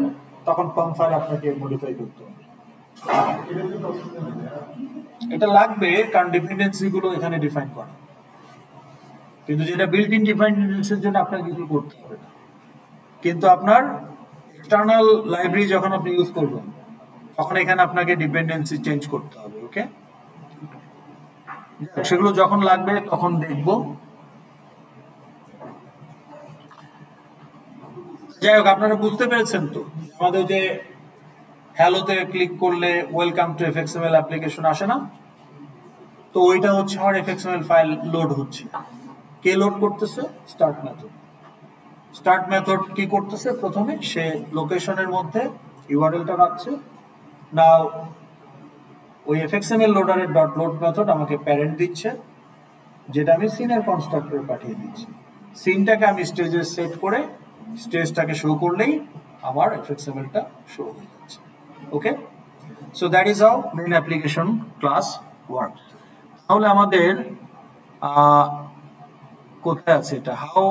তখন পম ফাইল আপনাকে মডিফাই করতে হবে। এটা লাগবে কারণ ডিপেন্ডেন্সি গুলো এখানে ডিফাইন করা, কিন্তু যেটা বিল্ট ইন ডিপেন্ডেন্সির জন্য আপনার কিছু করতে হবে না। কিন্তু আপনার এক্সটার্নাল লাইব্রেরি যখন আপনি ইউজ করবেন তখন এখানে আপনাকে ডিপেন্ডেন্সি চেঞ্জ করতে হবে, ওকে। সেগুলো যখন লাগবে তখন দেখব। যাই হোক, আপনারা বুঝতে পেরেছেন তো আমাদের যে হ্যালোতে ক্লিক করলে ওয়েলকাম টু এফএক্সএমএল অ্যাপ্লিকেশন আসে না? তো ওইটা হচ্ছে আমার এফএক্সএমএল ফাইল লোড হচ্ছে। কে লোড করতেছে? Start method. স্টার্ট মেথড কি করতেছে? প্রথমে সে লোকেশনের মধ্যে ইউআরএলটা রাখছে। নাও ওই এফএক্সএমএল লোডারের ডট লোড মেথড আমাকে প্যারেন্ট দিচ্ছে, যেটা আমি সিনের কনস্ট্রাক্টরে পাঠিয়ে দিচ্ছি। সিনটাকে আমি স্টেজে সেট করে স্টেজটাকে শো করলেই আমার এফএক্সএমএলটা শো হয়ে যাচ্ছে, okay. So that is how main application class works. তাহলে আমাদের কোথায় আছে এটা? How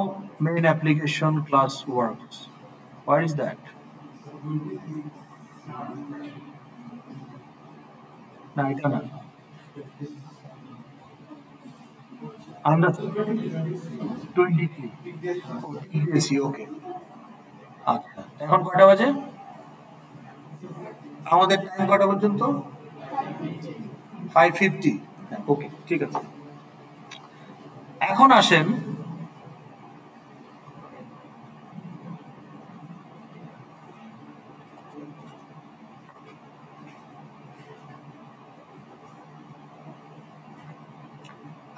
main application class works, where is that? না এটা না, আমরা 23 দিয়েছি। ওকে, আচ্ছা এখন কয়টা বাজে? আমাদের টাইম কয়টা পর্যন্ত? 5:50। ওকে ঠিক আছে, এখন আসেন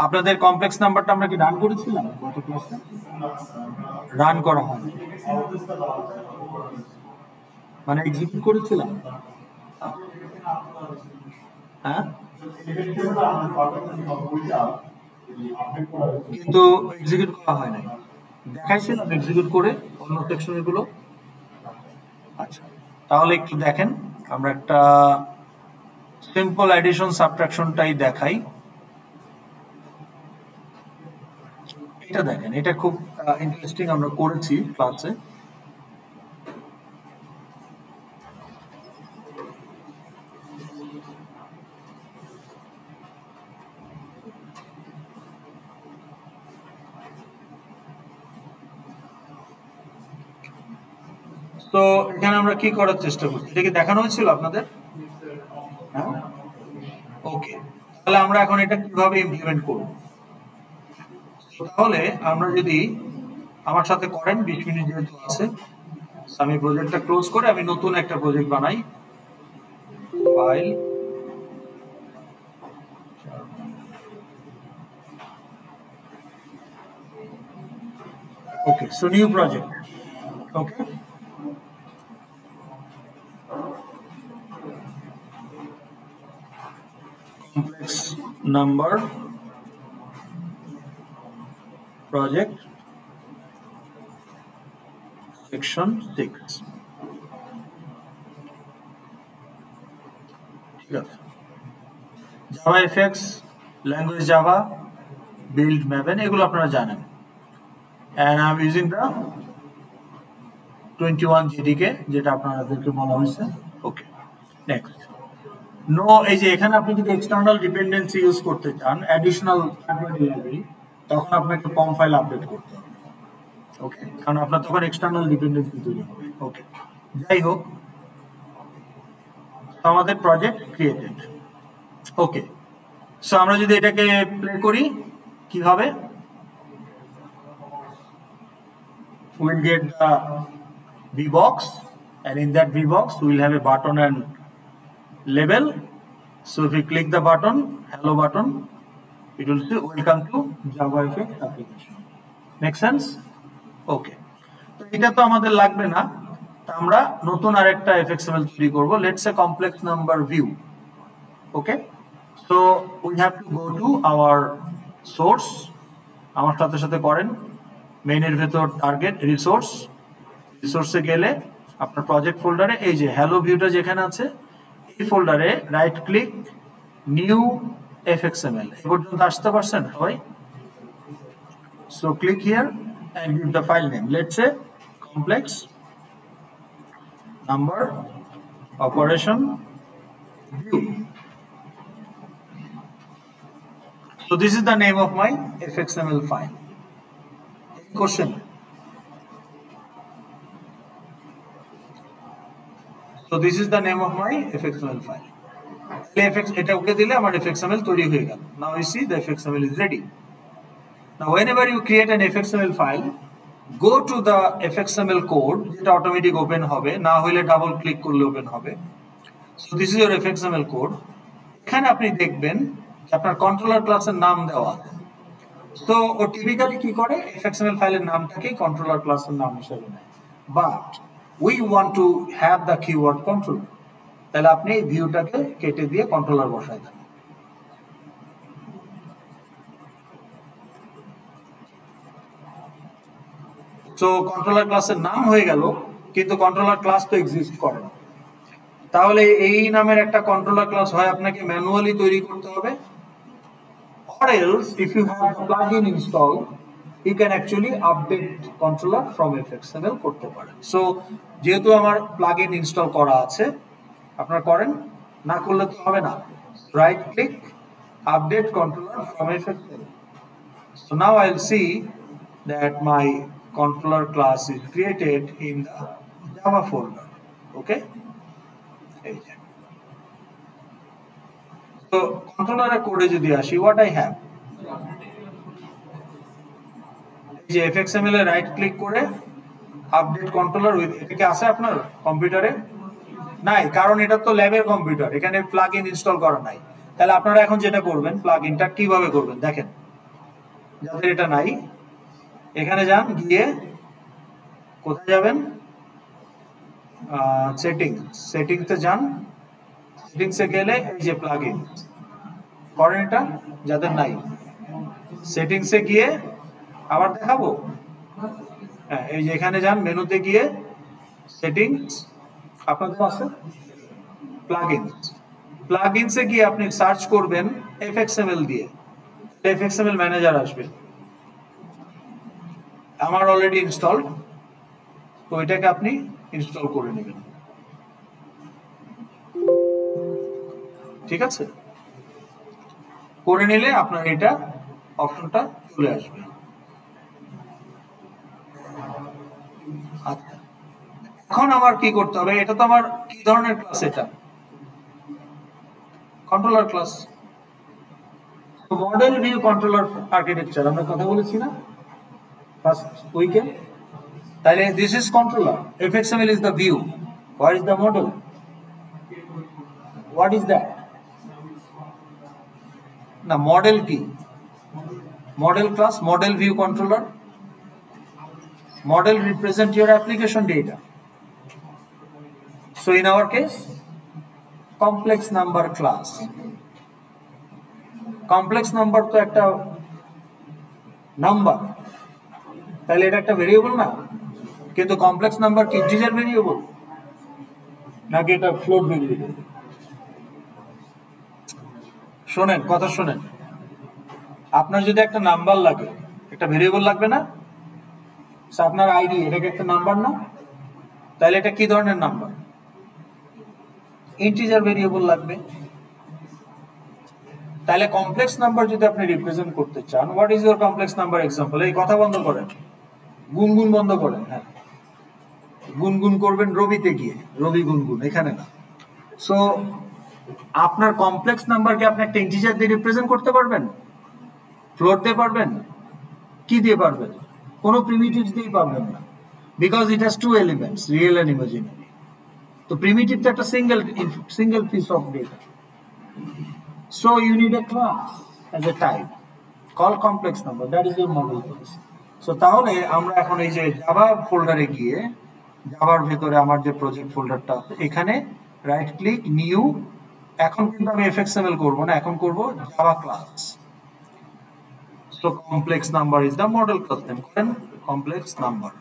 আপনাদের কমপ্লেক্স নাম্বারটা আমরা কি রান করেছিলাম গত ক্লাসে? রান করা হয় মানে এক্সিকিউট করেছিলাম? হ্যাঁ, কিন্তু এক্সিকিউট করা হয় নাই, দেখাইছিলাম এক্সিকিউট করে অন্য সেকশনের গুলো। আচ্ছা তাহলে একটু দেখেন, আমরা একটা সিম্পল অ্যাডিশন সাবট্রাকশনটাই দেখাই। এটা দেখেন, এটা খুব ইন্টারেস্টিং, আমরা করেছি ক্লাসে। তো এখানে আমরা কি করার চেষ্টা করছি, এটা কি দেখানো হয়েছিল আপনাদের? হ্যাঁ, ওকে, তাহলে আমরা এখন এটা কিভাবে ইমপ্লিমেন্ট করব? তাহলে আমরা যদি আমার সাথে করেন, 20 মিনিট যেহেতু আছে, আমি প্রজেক্টটা ক্লোজ করে আমি নতুন একটা প্রজেক্ট বানাই। ফাইল, ওকে, সো নিউ প্রজেক্ট। ওকে, complex number project section 6, ঠিক আছে। Java FX, language Java, build Maven, এগুলো আপনারা জানেন। and I'm using the 21 JDK যেটা আপনাদেরকে বলা হয়েছে। ওকে, নেক্সট। নো, এই যে এখানে আপনি যদি এক্সটার্নাল ডিপেন্ডেন্সি ইউজ করতে চান, অ্যাডিশনাল লাইব্রেরি, তখন আপনাকে পম ফাইল আপডেট করতে হবে। ওকে, কারণ আপনার তখন এক্সটার্নাল ডিপেন্ডেন্সি তৈরি হবে। ওকে, যাই হোক, আমাদের প্রজেক্ট ক্রিয়েটেড। ওকে, সো আমরা যদি এটাকে প্লে করি কি হবে? we'll get the VBox, and in that VBox we'll have a button and label. So if we click the button, hello button, it will say welcome to JavaFX application. Make sense? Okay, তো এটা তো আমাদের লাগবে না, আমরা নতুন আরেকটা fxml তৈরি করব। let's say complex number view. Okay, so we have to go to our source, আমার সাথে সাথে করেন, মেইনের ভেতর টার্গেট রিসোর্সে গেলে আপনার প্রজেক্ট ফোল্ডারে এই যে হ্যালো ভিউটা যেখানে আছে, এই ফোল্ডারে রাইট ক্লিক, নিউ fxml, এই পর্যন্ত আসতে পারছেন সবাই? So click here and give the file name, let's say complex number operation view. So this is the name of my fxml file. Any question? So this is the name of my fxml file. এটা ওকে দিলে আমার fxml তৈরি হয়ে গেল। Now you see the fxml is ready. Now whenever you create an fxml file, go to the fxml code, যেটা automatic open হবে, না হলে ডাবল ক্লিক করলে ওপেন হবে। So this is your fxml code. এখানে আপনি দেখবেন আপনার কন্ট্রোলার ক্লাসের নাম দেওয়া আছে। সো ও টিপিক্যালি কি করে, fxml ফাইলের নামটাকে কন্ট্রোলার ক্লাসের নাম হিসেবে নেয়, but we want to have the keyword control, তাহলে আপনি এই ভিউটাকে কেটে দিয়ে কন্ট্রোলার বসায় দেন। সো কন্ট্রোলার ক্লাসের নাম হয়ে গেল, কিন্তু কন্ট্রোলার ক্লাস তো এক্সিস্ট করে না। তাহলে এই নামের একটা কন্ট্রোলার ক্লাস হয় আপনাকে ম্যানুয়ালি তৈরি করতে হবে, or else if you have the plugin installed, you can actually update controller from fxml করতে পারেন। সো যেহেতু আমার প্লাগইন ইনস্টল করা আছে, আপনারা করেন, না করলে তো হবে না। Right click, update controller from fxml. So now I'll see that my controller class is created in the Java folder. Okay. So controller code যদি আসি, what I have, যে fxml এ রাইট ক্লিক করে আপডেট কন্ট্রোলার উইথ, এটা কি আছে আপনার কম্পিউটারে? নাই, কারণ এটা তো ল্যাবের কম্পিউটার, এখানে প্লাগইন ইনস্টল করা নাই। তাহলে আপনারা এখন যেটা করবেন, প্লাগইনটা কিভাবে করবেন দেখেন। যাদের এটা নাই, এখানে যান, গিয়ে কোথায় যাবেন, সেটিংসে যান। সেটিংসে গেলে এই যে প্লাগইন করেন, এটা যাদের নাই, সেটিংসে গিয়ে আবার দেখাবো। হ্যাঁ, এই যে এখানে যান, মেনুতে গিয়ে সেটিংস, আপনাদের আছে প্লাগইনসে গিয়ে আপনি সার্চ করবেন fxml দিয়ে, fxml ম্যানেজার আসবে। আমার অলরেডি ইনস্টলড, তো এটাকে আপনি ইনস্টল করে নেবেন। ঠিক আছে, করে নিলে আপনার এটা অপশনটা চলে আসবে। আচ্ছা, এখন আমার কি করতে হবে, এটা তো আমার কি ধরনের ক্লাস, এটা controller class. Model view controller architecture আমরা কথা বলেছি না ফার্স্ট উইকে? তাহলে this is controller, fxml is the view, what is the model, what is that? না, মডেল কি? Model class, model view controller, model represent your application data. So in our case, complex number class. Complex number তো একটা number, তাহলে এটা একটা variable না? কিন্তু complex number কি ইন্টিজার ভেরিয়েবল নাকি এটা ফ্লোট ভেরিয়েবল? শোনেন, কথা শোনেন, আপনার যদি একটা নাম্বার লাগে, একটা ভেরিয়েবল লাগবে না? আপনার আইডি, এটাকে একটা নাম্বার না? তাহলে এটা কি ধরনের নাম্বার? ইন্টিজার ভেরিয়েবল লাগবে। তাহলে কমপ্লেক্স নাম্বার যদি আপনি রিপ্রেজেন্ট করতে চান, what is your complex number example? এই কথা বন্ধ করেন, গুনগুন বন্ধ করেন। হ্যাঁ, গুনগুন করবেন রবিতে গিয়ে, রবি গুনগুন, এখানে না। সো আপনার কমপ্লেক্স নাম্বারকে আপনি একটা ইন্টিজার দিয়ে রিপ্রেজেন্ট করতে পারবেন, ফ্লোট দিয়ে পারবেন, কি দিয়ে পারবেন? কোনো প্রিমিটিভস দিয়ে পারবেন না, because it has two elements, real and imaginary. তো প্রিমিটিভ তো একটা single piece of data. So you need a class as a type called complex number, that is your model class. So তাহলে আমরা এখন এই যে জাভা ফোল্ডারে গিয়ে, জাভার ভেতরে আমার যে প্রজেক্ট ফোল্ডারটা আছে, এখানে রাইট ক্লিক, নিউ। এখন কিন্তু আমি fxml করব না, এখন করব Java class. So complex number is the model class name, করেন complex number।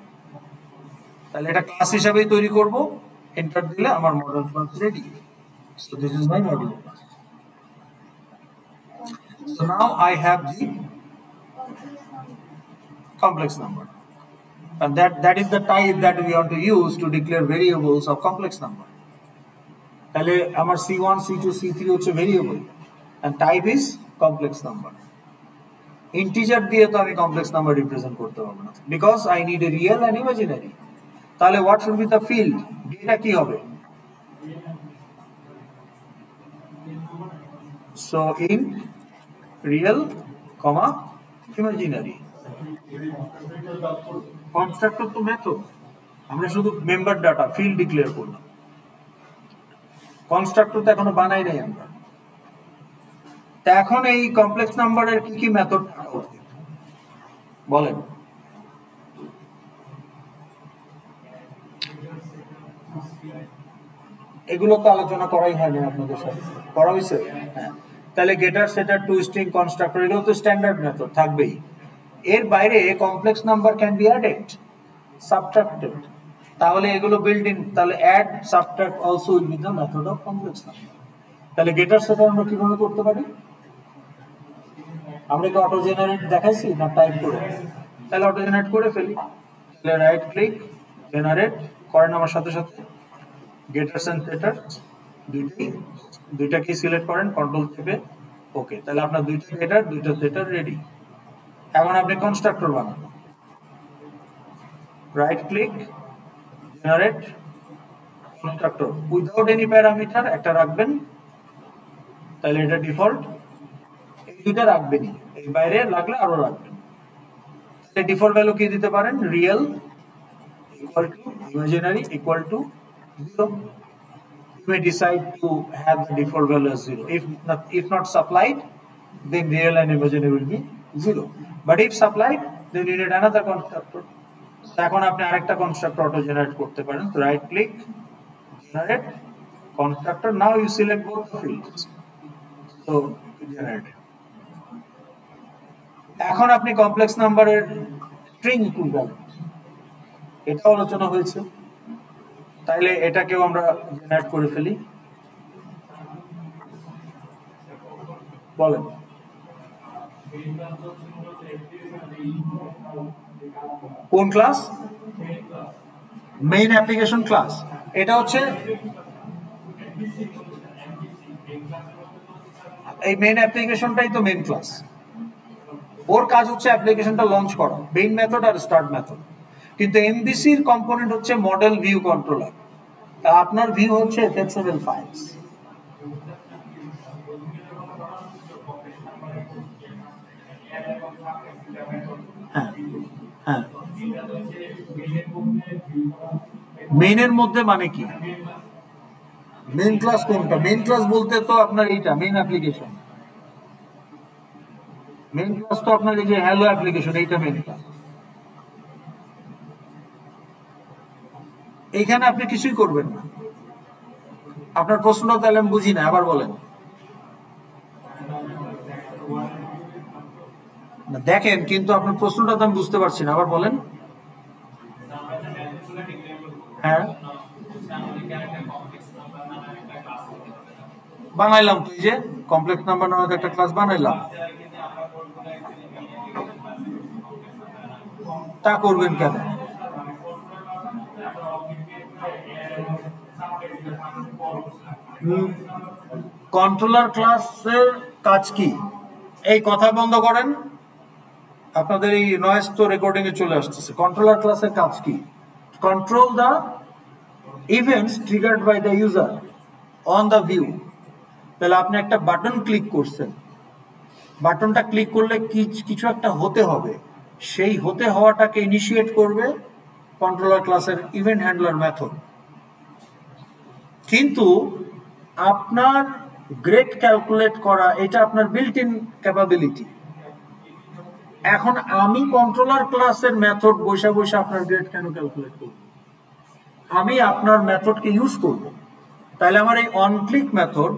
তাহলে এটা ক্লাস হিসেবেই তৈরি করব, এন্টার দিলে আমার model class ready. So this is my model class. So now I have the complex number, and that is the type that we want to use to declare variables of complex number. তাহলে আমার C1, C2, C3 হচ্ছে variable, and type is complex number. Integer দিয়ে তো আমি complex number represent করতে পারবো না, because I need a real and imaginary. তাহলে what should be the field? Data কি হবে? So in real, imaginary. Constructor তো মেথড, আমরা শুধু মেম্বার ডাটা ফিল্ড ডিক্লেয়ার করলাম, কনস্ট্রাক্টর তো এখনো বানাই নাই আমরা। তা এখন এই কমপ্লেক্স নাম্বারের কি কি মেথড থাকা উচিত বলেন? এগুলো তো আলোচনা করাই হয়নি আপনাদের সাথে, করা হয়েছে? হ্যাঁ। তাহলে গেটার, সেটার, টু স্ট্রিং, কনস্ট্রাক্টর, এগুলো তো স্ট্যান্ডার্ড মেথড থাকবেই। এর বাইরে complex number can be added, subtracted, তাহলে এগুলো বিল্ড ইন। তাহলে add, subtract also will be the method of complex number. তাহলে গেটার, সেটার আমরা কিভাবে করতে পারি? আমরা কি অটো জেনারেট দেখাইছি না টাইপ করে? তাহলে অটো জেনারেট করে ফেলি। তাহলে রাইট ক্লিক, জেনারেট করেন আমার সাথে সাথে, গেটার্স এন্ড সেটার্স দুইটাকে সিলেক্ট করেন কন্ট্রোল চেপে, ওকে। তাহলে আপনার দুইটা গেটার দুইটা সেটার রেডি। এখন আপনি কনস্ট্রাক্টর বানান, right click, generate constructor without any parameter একটা রাখবেন, তাহলে এটা ডিফল্ট, এই দুইটা রাখবেনই, এই বাইরে লাগলে আরো রাখবেন। ডিফল্ট ভ্যালু কি দিতে পারেন, real equal to imaginary equal to 0. You may decide to have the default value as 0. If not supplied, then real and imaginary will be 0. But if supplied, then you need another constructor. So এখন আপনি আরেকটা constructor auto generate করতে পারেন। So right click, generate constructor. Now you select both the fields. So generate. এখন আপনি complex নাম্বারের string equivalent এটা আলোচনা হয়েছে, তাইলে এটাকেও আমরা জেনারেট করে ফেলি। বলেন কোন ক্লাস? Main application class. এটা হচ্ছে এই মেইন অ্যাপ্লিকেশনটাই তো মেইন ক্লাস। ওর কাজ হচ্ছে অ্যাপ্লিকেশনটা লঞ্চ করা, মেইন মেথড আর স্টার্ট মেথড। কিন্তু এমভিসির কম্পোনেন্ট হচ্ছে মডেল ভিউ কন্ট্রোলার, আপনার ভিউ হচ্ছে এফএক্সএমএল ফাইলস। হ্যাঁ হ্যাঁ, মেইনের মধ্যে মানে কি? মেইন ক্লাস কোনটা? মেইন ক্লাস বলতে তো আপনার এইটা মেইন অ্যাপ্লিকেশন। মেইন ক্লাস তো আপনার এই যে হ্যালো অ্যাপ্লিকেশন, এইটা মেইন ক্লাস। এইখানে আপনি কিছুই করবেন না। আপনার প্রশ্নটা তাহলে আমি বুঝি না, আবার বলেন। দেখেন কিন্তু আপনার প্রশ্নটা তো আমি বুঝতে পারছি না, আবার বলেন। হ্যাঁ বানাইলাম তো, এই যে কমপ্লেক্স নাম্বার নামে একটা ক্লাস বানাইলাম। তা করবেন কেন? কন্ট্রোলার ক্লাসের কাজ কি? এই কথা বন্ধ করেন, আপনাদের এই নয়েজ তো রেকর্ডিং এ চলে আসতেছে। কন্ট্রোলার ক্লাসের কাজ কি? Control the events triggered by the user on the view. তাহলে আপনি একটা বাটন ক্লিক করছেন, বাটনটা ক্লিক করলে কিছু একটা হতে হবে, সেই হতে হওয়াটাকে ইনিশিয়েট করবে কন্ট্রোলার ক্লাসের ইভেন্ট হ্যান্ডলার মেথড। কিন্তু আপনার গ্রেড ক্যালকুলেট করা এটা আপনার বিল্ট ইন ক্যাপাবিলিটি। এখন আমি কন্ট্রোলার ক্লাসের মেথড বসে বসে আপনার গ্রেড কেন ক্যালকুলেট করব? আমি আপনার মেথডকে ইউজ করব। তাহলে আমার এই on click method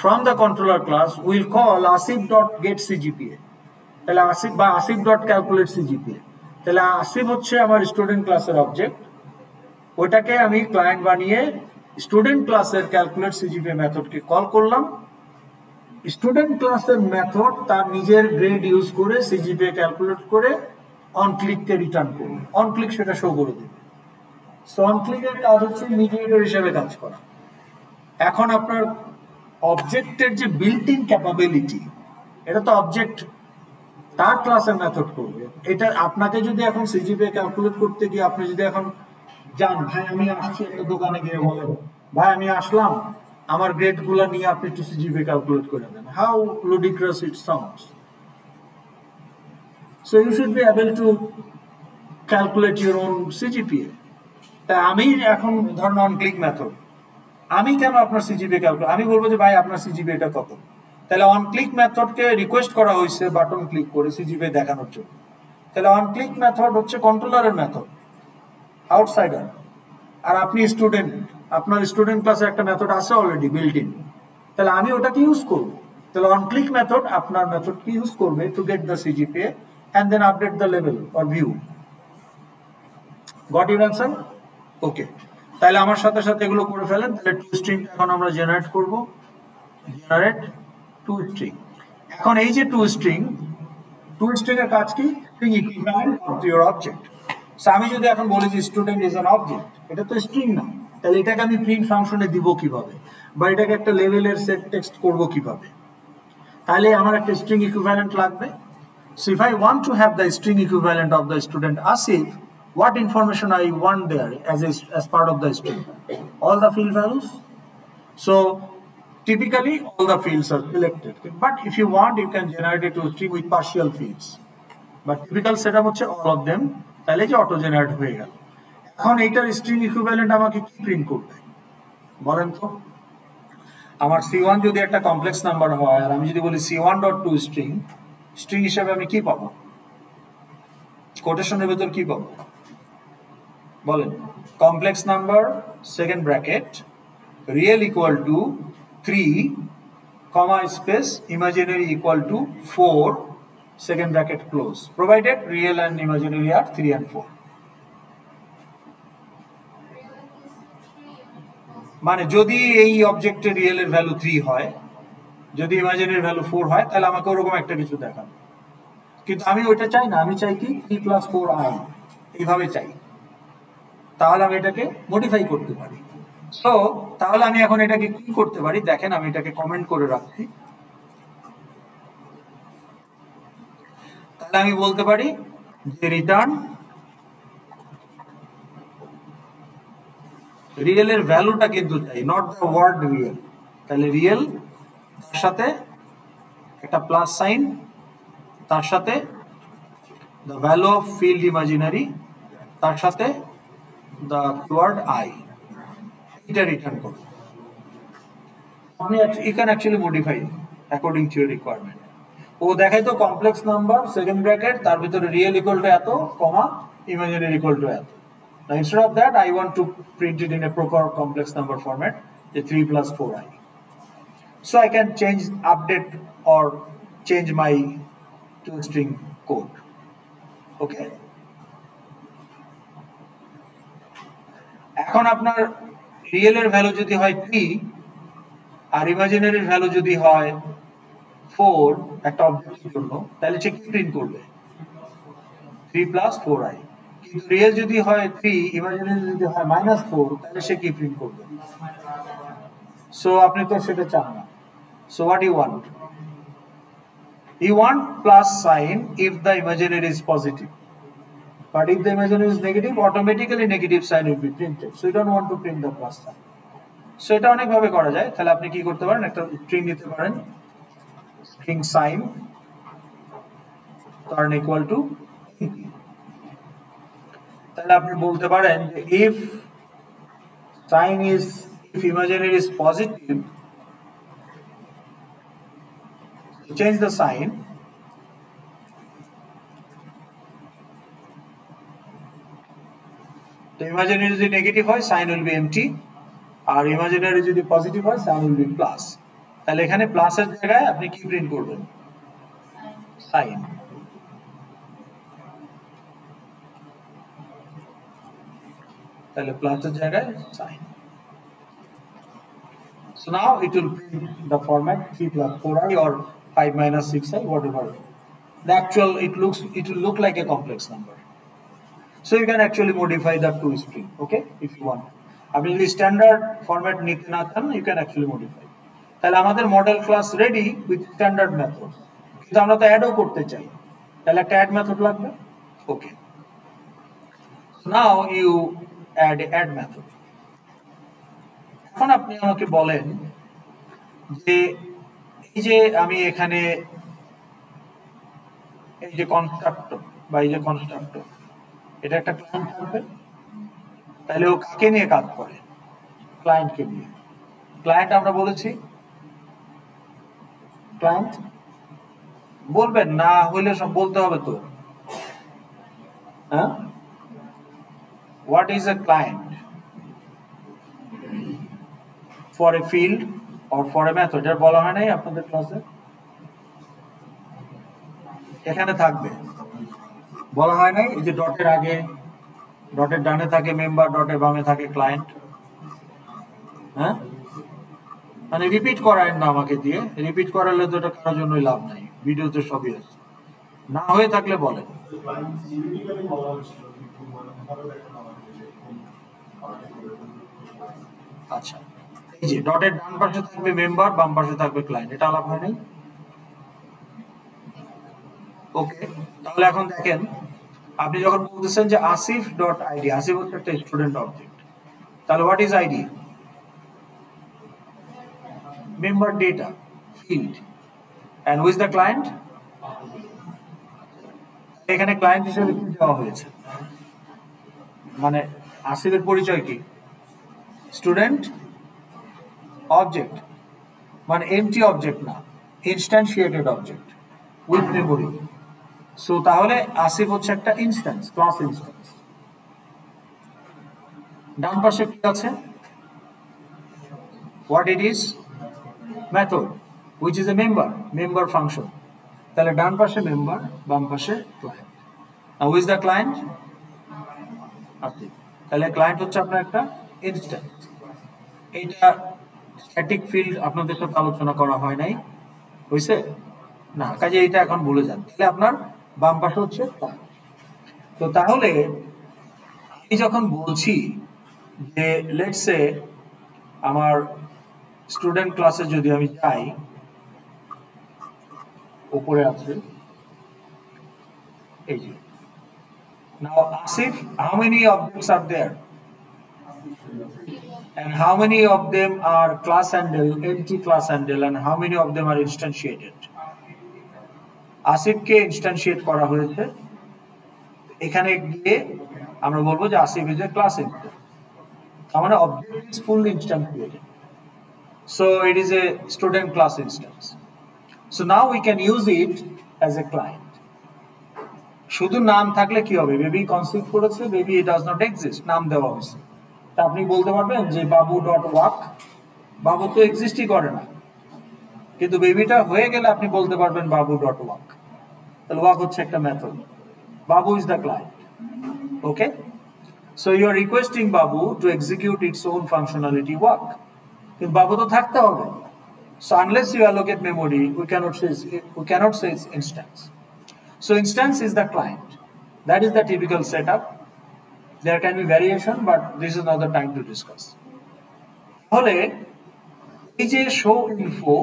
from the controller class will call asif.getCGPA, তাহলে আসিফ বা asif.calculate CGPA। তাহলে আসিফ হচ্ছে আমার স্টুডেন্ট ক্লাসের অবজেক্ট, ওটাকে আমি ক্লায়েন্ট বানিয়ে স্টুডেন্ট ক্লাসের ক্যালকুলেট CGPA মেথডকে কল করলাম। স্টুডেন্ট ক্লাসের মেথড তার নিজের গ্রেড ইউজ করে CGPA ক্যালকুলেট করে অন ক্লিককে রিটার্ন করবে, অন ক্লিক সেটা শো করে দেবে। সো অন ক্লিকের কাজ হচ্ছে মিডিয়েটর হিসেবে কাজ করা। এখন আপনার অবজেক্টের যে বিল্ট ইন ক্যাপাবিলিটি, এটা তো অবজেক্ট তার ক্লাসের মেথড করবে। এটা আপনাকে যদি এখন CGPA ক্যালকুলেট করতে গিয়ে আপনি যদি এখন যান, ভাই আমি আসছি একটা দোকানে গিয়ে বলেন, ভাই আমি আসলাম, আমার গ্রেড গুলো নিয়ে আপনি একটু CGPA ক্যালকুলেট করে দেন, how ludicrous it sounds. So you should be able to calculate your own CGPA. তাই আমি এখন ধরুন অন ক্লিক মেথড, আমি কেন আপনার CGPA ক্যালকুলেট, আমি বলবো যে ভাই আপনার CGPA টা কত? তাহলে অন ক্লিক মেথডকে রিকোয়েস্ট করা হয়েছে বাটন ক্লিক করে CGPA দেখানোর জন্য। তাহলে অন ক্লিক মেথড হচ্ছে কন্ট্রোলারের মেথড, আউটসাইডার। আর আপনি স্টুডেন্ট, আপনার স্টুডেন্ট ক্লাসে একটা মেথড আছে অলরেডি বিল্ট ইন, তাহলে আমি ওটাকে ইউজ করব। তাহলে অন ক্লিক মেথড আপনার মেথডকে ইউজ করবে to get the CGPA and then update the level or view. Got your answer? Okay. তাহলে আমার সাথে সাথে এগুলো করে ফেলেন। তাহলে টু স্ট্রিং এখন আমরা জেনারেট করব, জেনারেট টু স্ট্রিং। এখন এই যে টু টু স্ট্রিং এর কাজ কি? String equivalent of your object. So আমি যদি এখন বলি যে স্টুডেন্ট ইজ অ্যান অবজেক্ট, এটা তো স্ট্রিং না, তাহলে এটাকে আমি প্রিন্ট ফাংশনে দিব কিভাবে, বা এটাকে একটা লেভেলের সেট টেক্সট করব কিভাবে? তাহলে আমার একটা স্ট্রিং ইকুইভ্যালেন্ট লাগবে। So if I want to have the string equivalent of the student Asif, what information I want there as part of the string? All the field values. So typically all the fields are selected, but if you want you can generate it to string with partial fields, but typical setup হচ্ছে all of them, তাহলে যে auto generate হয়ে গেল। এখন এইটার string equivalent আমাকে কি print করবে বলেন তো? আমার C1 যদি একটা কমপ্লেক্স নাম্বার হয় আর আমি যদি বলি C1.to স্ট্রিং, স্ট্রিং হিসেবে আমি কি পাবো? কোটেশনের ভেতর কি পাবো বলেন? Complex number second bracket real equal to 3 comma space imaginary equal to 4 second bracket close, provided real and imaginary are 3 and 4। মানে যদি এই অবজেক্টের রিয়েল এর ভ্যালু 3 হয়, যদি ইমাজিনারি ভ্যালু 4 হয়, তাহলে আমাকে ওরকম একটা কিছু দেখাবে। কিন্তু আমি ওইটা চাই না, আমি চাই কি 3 + 4i এইভাবে চাই। তাহলে আমি এটাকে মডিফাই করতে পারি। সো তাহলে আমি এখন এটাকে কি করতে পারি দেখেন, আমি এটাকে কমেন্ট করে রাখছি। তাহলে আমি বলতে পারি যে রিটার্ন রিয়েল এর ভ্যালুটা কিন্তু চাই, নট দ্য ওয়ার্ড রিয়েল। তাহলে রিয়েল তার সাথে একটা প্লাস সাইন, তার সাথে the value of field imaginary, তার সাথে the keyword I, এটা রিটার্ন করব। আপনি you can actually modify according to your requirement। ও দেখাই তো কমপ্লেক্স নাম্বার সেকেন্ড ব্র্যাকেট তার ভিতরে রিয়েল ইকুয়াল টু এত কমা ইমাজিনারি ইকুয়াল টু এত। Now instead of that I want to print it in a proper complex number format, the 3 + 4i, so I can change, update or change my toString code। ওকে, এখন আপনার real এর value যদি হয় 3 আর ইমাজিনারির value যদি হয় 4 একটা অবজেক্টের জন্য, তাহলে সে কি প্রিন্ট করবে? 3 + 4i। কিন্তু রিয়েল যদি হয় 3, ইমাজিনারি যদি হয় -4, তাহলে সে কি প্রিন্ট করবে? সো আপনি তো সেটা চান না। So what you want? You want plus sign if the imaginary is positive, but if the imaginary is negative, automatically negative sign will be printed, so you don't want to print the plus sign। So এটা অনেক ভাবে করা যায়। তাহলে আপনি কি করতে পারেন, একটা স্ট্রিং নিতে পারেন, string sign turn equal to, তাহলে আপনি বলতে পারেন যে if sign is, if imaginary is positive, change the sign, তো ইমাজিনারি যদি নেগেটিভ হয় সাইন উইল বি এমটি, আর ইমাজিনারি যদি পজিটিভ হয় সাইন উইল বি প্লাস। তাহলে এখানে প্লাসের জায়গায় আপনি কি প্রিন্ট করবেন? সাইন। তাহলে প্লাসের জায়গায় sign. So now it will print the format 3 + 4i or 5 - 6i, whatever. The actual it will look like a complex number. So you can actually modify that to string, okay, if you want. আপনি যদি standard format নিতে না চান, you can actually modify। তাহলে আমাদের model class ready with standard method, কিন্তু আমরা তো অ্যাডও করতে চাই, তাহলে একটা অ্যাড মেথড লাগবে। ওকে, নাও ইউ অ্যাড মেথড। এখন আপনি আমাকে বলেন যে এই যে আমি এখানে এই যে কনস্ট্রাক্টর বা এই যে কনস্ট্রাক্টর, এটা একটা ক্লায়েন্ট থাকবে, তাহলে ও কাকে নিয়ে কাজ করে? ক্লায়েন্টকে নিয়ে। ক্লায়েন্ট আমরা বলেছি, ক্লায়েন্ট বলবেন না হইলে সব বলতে হবে তো, হ্যাঁ? What is a client for a field or for a method? এটা বলা হয় নাই আপনাদের ক্লাসে? এখানে থাকবে, বলা হয় নাই এই যে ডটের আগে, ডটের ডানে থাকে মেম্বার, ডটের বামে থাকে ক্লায়েন্ট। হ্যাঁ, মানে রিপিট করায় না আমাকে দিয়ে, রিপিট করালে তো এটা কারোর জন্যই লাভ নাই, ভিডিওতে সবই আছে। না হয়ে থাকলে বলেন। ক্লায়েন্ট সিভিটিক্যালি বলা হয়েছিল কিন্তু মানে ভালো একটা নাম আছে আচ্ছা, এই যে ডটের ডান পাশে থাকবে মেম্বার, বাম পাশে থাকবে ক্লায়েন্ট, এটা আলাপ হয় নাই? ওকে, তাহলে এখন দেখেন, আপনি যখন বলতেছেন যে আসিফ ডট আইডি, আসিফ হচ্ছে একটা স্টুডেন্ট অবজেক্ট, তাহলে what is ID? Member data field, and who is the client? এখানে ক্লায়েন্ট হিসেবে কি দেওয়া হয়েছে, মানে আসিফের পরিচয় কি? স্টুডেন্ট অবজেক্ট, মানে এমটি অবজেক্ট না, instantiated object with memory. So তাহলে আসিফ হচ্ছে একটা ইনস্ট্যান্স, ক্লাস ইনস্ট্যান্স। ডান পাশে কি আছে? What it is? Method which is a member, member function. তাহলে ডান পাশে মেম্বার, বাম পাশে client. Now who is the client? Asif. তাহলে ক্লায়েন্ট হচ্ছে আপনার একটা ইনস্ট্যান্স। এইটা স্ট্যাটিক ফিল্ড আপনাদের সাথে আলোচনা করা হয় নাই, হয়েছে না, কাজে এইটা এখন ভুলে যান। তাহলে আপনার বাম পাশে হচ্ছে ক্লায়েন্ট। তো তাহলে আমি যখন বলছি যে লেটস সে আমার স্টুডেন্ট ক্লাসে যদি আমি যাই, উপরে আছে এই যে, now Asif, how many objects are there and how many of them are class handle, empty class handle, and how many of them are instantiated? আসিফকে ইনস্ট্যান্সিয়েট করা হয়েছে, এখানে গিয়ে আমরা বলবো যে Asif is a class instance, তার মানে object is fully instantiated, so it is a student class instance. So now we can use it as a client. শুধু নাম থাকলে কি হবে? বেবি কনসিভ করেছে, বেবি ডাজ নট এক্সিস্ট, নাম দেওয়া হয়েছে, তা আপনি বলতে পারবেন যে বাবু ডট ওয়াক, বাবু তো এক্সিস্টই করে না, কিন্তু বেবিটা হয়ে গেলে আপনি বলতে পারবেন বাবু ডট ওয়াক। তাহলে ওয়াক হচ্ছে একটা method, Babu is the client. Okay, so you are requesting Babu to execute its own functionality walk, কিন্তু বাবু তো থাকতে হবে। So unless you allocate memory, we cannot say it's instance. So instance is the client. That is the typical setup. There can be variation, but this is not the time to discuss. তাহলে এই যে show info,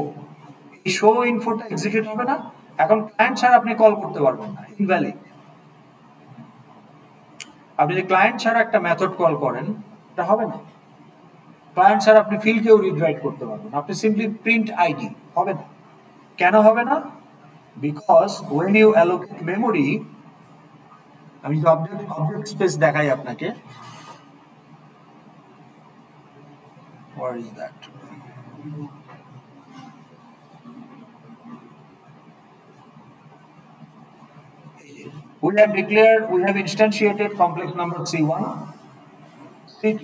এই show ইনফোটা execute হবে না, এখন client ছাড়া আপনি call করতে পারবেন না, ইনভ্যালিড। আপনি যে ক্লায়েন্ট ছাড়া একটা মেথড কল করেন, এটা হবে না। ক্লায়েন্ট ছাড়া আপনি ফিল্ডকেও রিড রাইট করতে পারবেন, আপনি সিম্পলি প্রিন্ট আইডি, হবে না। কেন হবে না? Because when you allocate memory, আমি যে অবজেক্ট স্পেস দেখাই আপনাকে, where is that? We have declared, we have instantiated complex number C1, C2,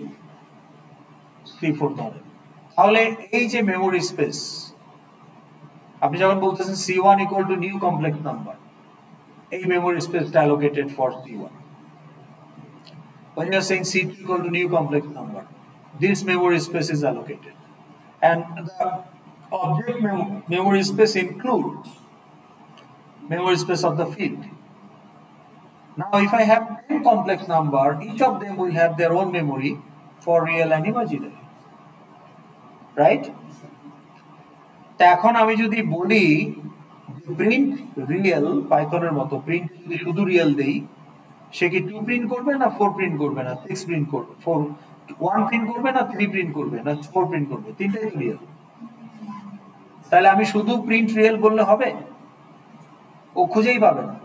C4 ধরে। তাহলে এই যে মেমোরি স্পেস, আপনি যখন বলতেছেন C1 equal to new complex number, এই মেমোরি স্পেসটা allocated for C1. When you are saying C2 equal to new complex number, this memory space is allocated, and the object memory space includes memory space of the field. Now if I have 10 complex number, each of them will have their own memory for real and imaginary, right? তা এখন আমি যদি বলি print real, পাইথনের মতো print যদি শুধু real দেই, সে কি 2 প্রিন্ট করবে না 4 প্রিন্ট করবে না 6 প্রিন্ট করবে, 1 প্রিন্ট করবে না 3 প্রিন্ট করবে না 4 প্রিন্ট করবে? তিনটাই তো রিয়েল। তাহলে আমি শুধু প্রিন্ট রিয়েল বললে হবে? ও খুঁজেই পাবে না।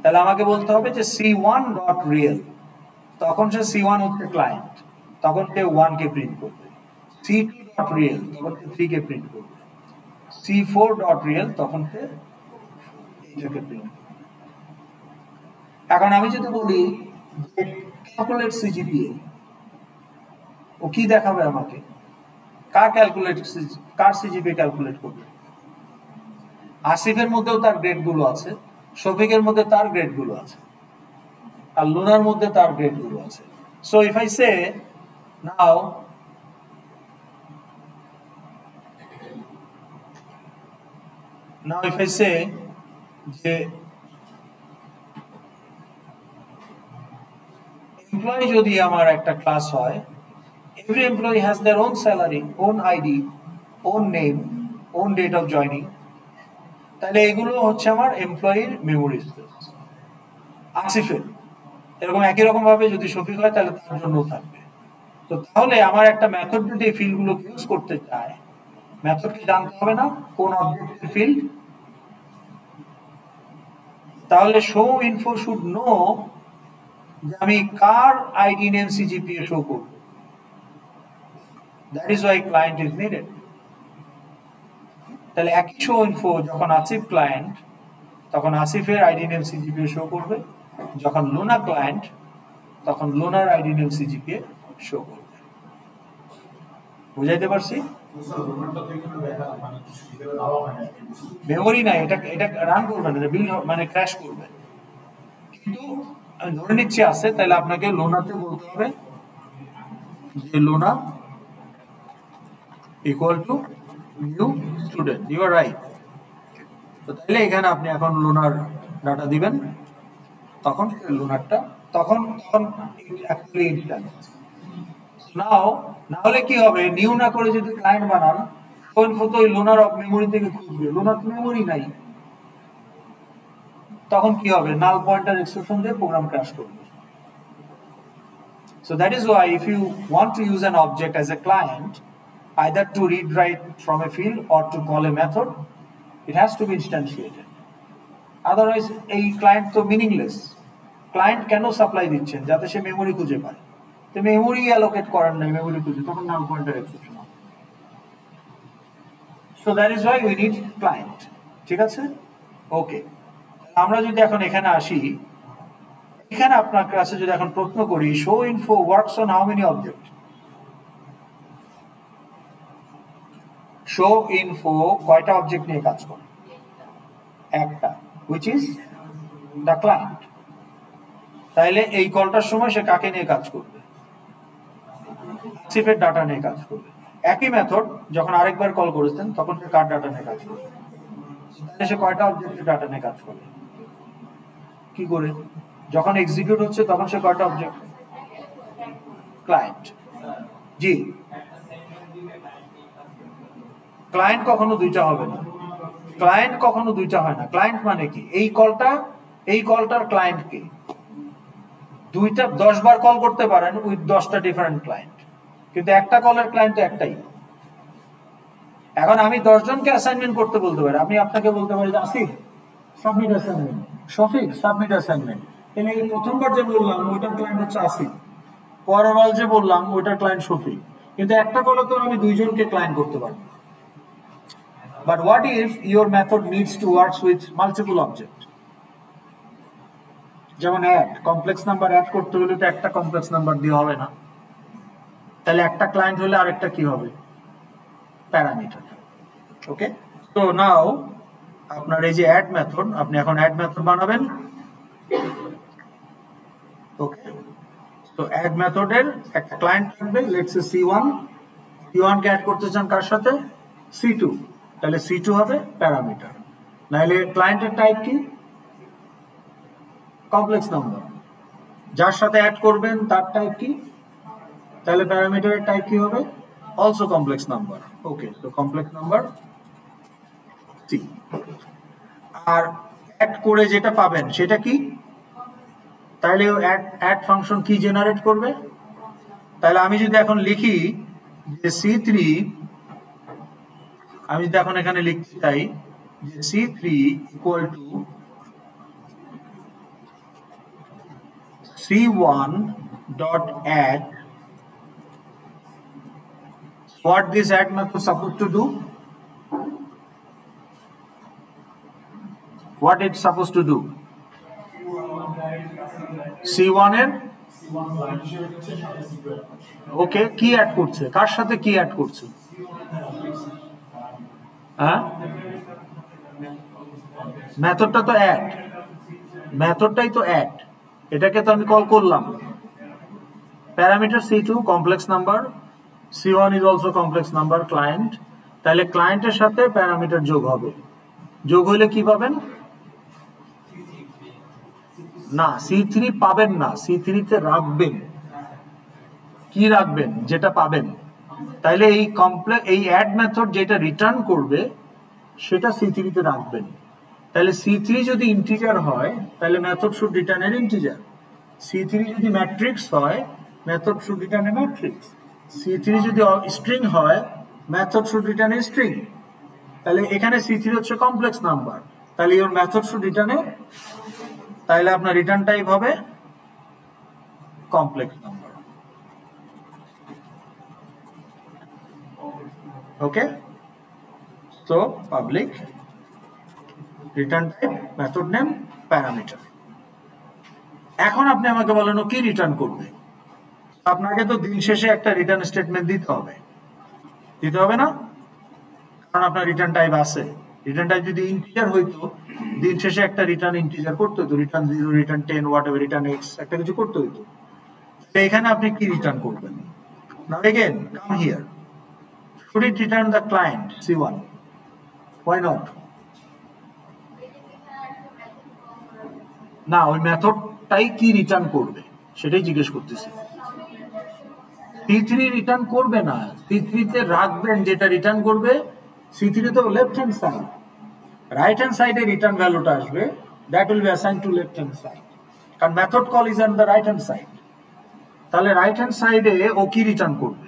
তাহলে আমাকে বলতে হবে যে C1 ডট রিয়েল, তখন সে C1 হচ্ছে ক্লায়েন্ট, তখন সে 1 কে প্রিন্ট করবে। C2 ডট রিয়েল, তখন সে 3 কে প্রিন্ট করবে। C4 ডট রিয়েল, তখন সে 8 কে প্রিন্ট করবে। এখন আমি যদি বলি যে ক্যালকুলেট সিজিপিএ, ও কি দেখাবে আমাকে? কার সিজিপিএ ক্যালকুলেট করবে? আসিফের মধ্যেও তার গ্রেড গুলো আছে, শফিকের মধ্যে তার গ্রেড গুলো আছে, আর লুনার মধ্যে তার গ্রেড গুলো আছে। So if I say now if I say যে এমপ্লয়ি যদি আমার একটা ক্লাস হয়, every employee has their own salary, own ID, own name, own date of joining, তাহলে এগুলো হচ্ছে আমার এমপ্লয়ির মেমোরি স্পেস। আসিফের এরকম একই রকম ভাবে যদি শফিক হয় তাহলে তার জন্য থাকবে। তো তাহলে আমার একটা মেথড যদি এই ফিল্ডগুলো ইউজ করতে চায়, মেথডকে জানতে হবে না কোন অবজেক্টের ফিল্ড, তাহলে শো ইনফো শুড নো যে আমি কার আইডি নেম সিজিপিএ শো করব। That is Y client is needed. তাহলে একই শো ইনফো যখন আসিফ ক্লায়েন্ট তখন আসিফের আইডি নেম সিজিপিএ শো করবে, যখন লুনা ক্লায়েন্ট তখন lunar ID name CGPA show করবে। বুঝাইতে পারছি? মেমোরি নাই, এটা এটা রান করবে না, বিল মানে ক্র্যাশ করবে। কিন্তু আমি ধরে নিচ্ছি আছে, তাহলে আপনাকে লোনাতে বলতে হবে যে লোনা equal to new student. You are right. তো তাহলে এখানে আপনি এখন লোনার ডাটা দিবেন, তখন লোনারটা তখন তখন অ্যাকচুয়ালি ইনস্ট্যান্স। নাও না হলে কি হবে, নিউ না করে যদি ক্লায়েন্ট বানান তখন তো ওই লোনার অফ মেমোরি থেকে খুঁজবে, লোনার তো মেমোরি নাই, তখন কি হবে, নাল পয়েন্টার এক্সেপশন দিয়ে প্রোগ্রাম ক্র্যাশ করবে। So that is why if you want to use an object as a client, either to read write from a field or to call a method, it has to be instantiated. Otherwise এই client তো meaningless. Client কেন supply দিচ্ছেন, যাতে সে memory খুঁজে পায়। তো memory allocate করার নাই, মেমোরি খুঁজে, তখন নাল পয়েন্টার এক্সেপশন হবে। So that is why we need client। ঠিক আছে, ওকে। আমরা যদি এখন এখানে আসি, এখানে আপনার কাছে যদি এখন প্রশ্ন করি, show info works on how many object? Show info কয়টা অবজেক্ট নিয়ে কাজ করে? একটা, which is the client। তাইলে এই কলটার সময় সে কাকে নিয়ে কাজ করবে? আসিফের ডাটা নিয়ে কাজ করবে। একই মেথড যখন আরেকবার কল করেছেন তখন সে কার ডাটা নিয়ে কাজ করবে? তাহলে সে কয়টা অবজেক্টের ডাটা নিয়ে কাজ করে? কি করে? যখন এক্সিকিউট হচ্ছে তখন সে কয়টা অবজেক্ট? ক্লায়েন্ট। জি, ক্লায়েন্ট কখনো দুইটা হবে না, ক্লায়েন্ট কখনো দুইটা হয় না। ক্লায়েন্ট মানে কি, এই কলটার ক্লায়েন্ট কে? দুইটা 10 বার কল করতে পারেন উইথ 10টা ডিফারেন্ট ক্লায়েন্ট, কিন্তু একটা কলের ক্লায়েন্ট একটাই। এখন আমি 10 জনকে অ্যাসাইনমেন্ট করতে বলতে পারি, আমি আপনাকে বলতে পারি যে Asif submit assignment, Shafiq submit assignment. তাহলে এই প্রথমবার যে বললাম ওইটার ক্লায়েন্ট হচ্ছে আসিফ, পরেরবার যে বললাম ওইটার ক্লায়েন্ট শফিক, কিন্তু একটা কলে তো আমি 2 জনকে ক্লায়েন্ট করতে পারবো। But what if your method needs to work with multiple object? যেমন অ্যাড, কমপ্লেক্স নাম্বার অ্যাড করতে হলে তো একটা কমপ্লেক্স নাম্বার দিয়ে হবে না, তাহলে একটা ক্লায়েন্ট হলে আরেকটা কি হবে? প্যারামিটার। ওকে, সো নাও আপনার এই যে অ্যাড মেথড, আপনি এখন অ্যাড মেথড বানাবেন। ওকে, সো অ্যাড মেথডের একটা ক্লায়েন্ট থাকবে, let's say C1। C1 K add করতে চান কার সাথে? C2, তাহলে C2 হবে প্যারামিটার। নাহলে ক্লায়েন্টের টাইপ কি? Complex number. যার সাথে অ্যাড করবেন তার টাইপ কি? তাহলে প্যারামিটারের টাইপ কি হবে? Also complex number. Okay, so complex number C। আর অ্যাড করে যেটা পাবেন সেটা কি? তাহলে অ্যাড ফাংশন কি জেনারেট করবে? তাহলে আমি যদি এখন লিখি যে C3, আমি যদি এখন এখানে লিখতে চাই যে C3 equal to C1 dot add, what this add method supposed to do? What it's supposed to do? C1 এর ওকে কি অ্যাড করছে, কার সাথে কি অ্যাড করছে? হ্যাঁ, মেথডটা তো অ্যাড, মেথডটাই তো অ্যাড, এটাকে তো আমি কল করলাম। Parameter C2 complex number, C1 is also complex number client, তাহলে ক্লায়েন্টের সাথে প্যারামিটার যোগ হবে। যোগ হলে কি পাবেন? না, C3 পাবেন না, C3 তে রাখবেন। কি রাখবেন যেটা পাবেন। তাইলে এই অ্যাড মেথড যেটা রিটার্ন করবে সেটা C3 তে রাখবেন। তাহলে C3 যদি ইন্টিজার হয় তাহলে method should return a integer. C3 যদি ম্যাট্রিক্স হয় method should return a matrix. C3 যদি স্ট্রিং হয় method should return a string. তাহলে এখানে C3 হচ্ছে কমপ্লেক্স নাম্বার, তাহলে your method should return a, তাহলে আপনার রিটার্ন টাইপ হবে complex number. Okay, so public return type method name parameter. এখন আপনি আমাকে বলেন কি রিটার্ন করবে। আপনাকে তো দিন শেষে একটা রিটার্ন স্টেটমেন্ট দিতে হবে না, কারণ আপনার রিটার্ন টাইপ আছে। রিটার্ন টাইপ যদি ইন্টিজার হইতো দিন শেষে একটা রিটার্ন ইন্টিজার করতে হতো, return 0, return 10, what ever, return x, একটা কিছু করতে হইতো। তো এখানে আপনি কি রিটার্ন করবেন? Now again come here, should it return the client C1? Why not? না, ওই মেথডটাই কি রিটার্ন করবে সেটাই জিজ্ঞেস করতেছি। C3 রিটার্ন করবে না, C3 তে রাখবেন যেটা রিটার্ন করবে। C3 তো left hand side, right hand সাইডে রিটার্ন ভ্যালুটা আসবে, that will be assigned to left hand side, কারণ method call is on the right hand side. তাহলে রাইট হ্যান্ড সাইডে ও কি রিটার্ন করবে?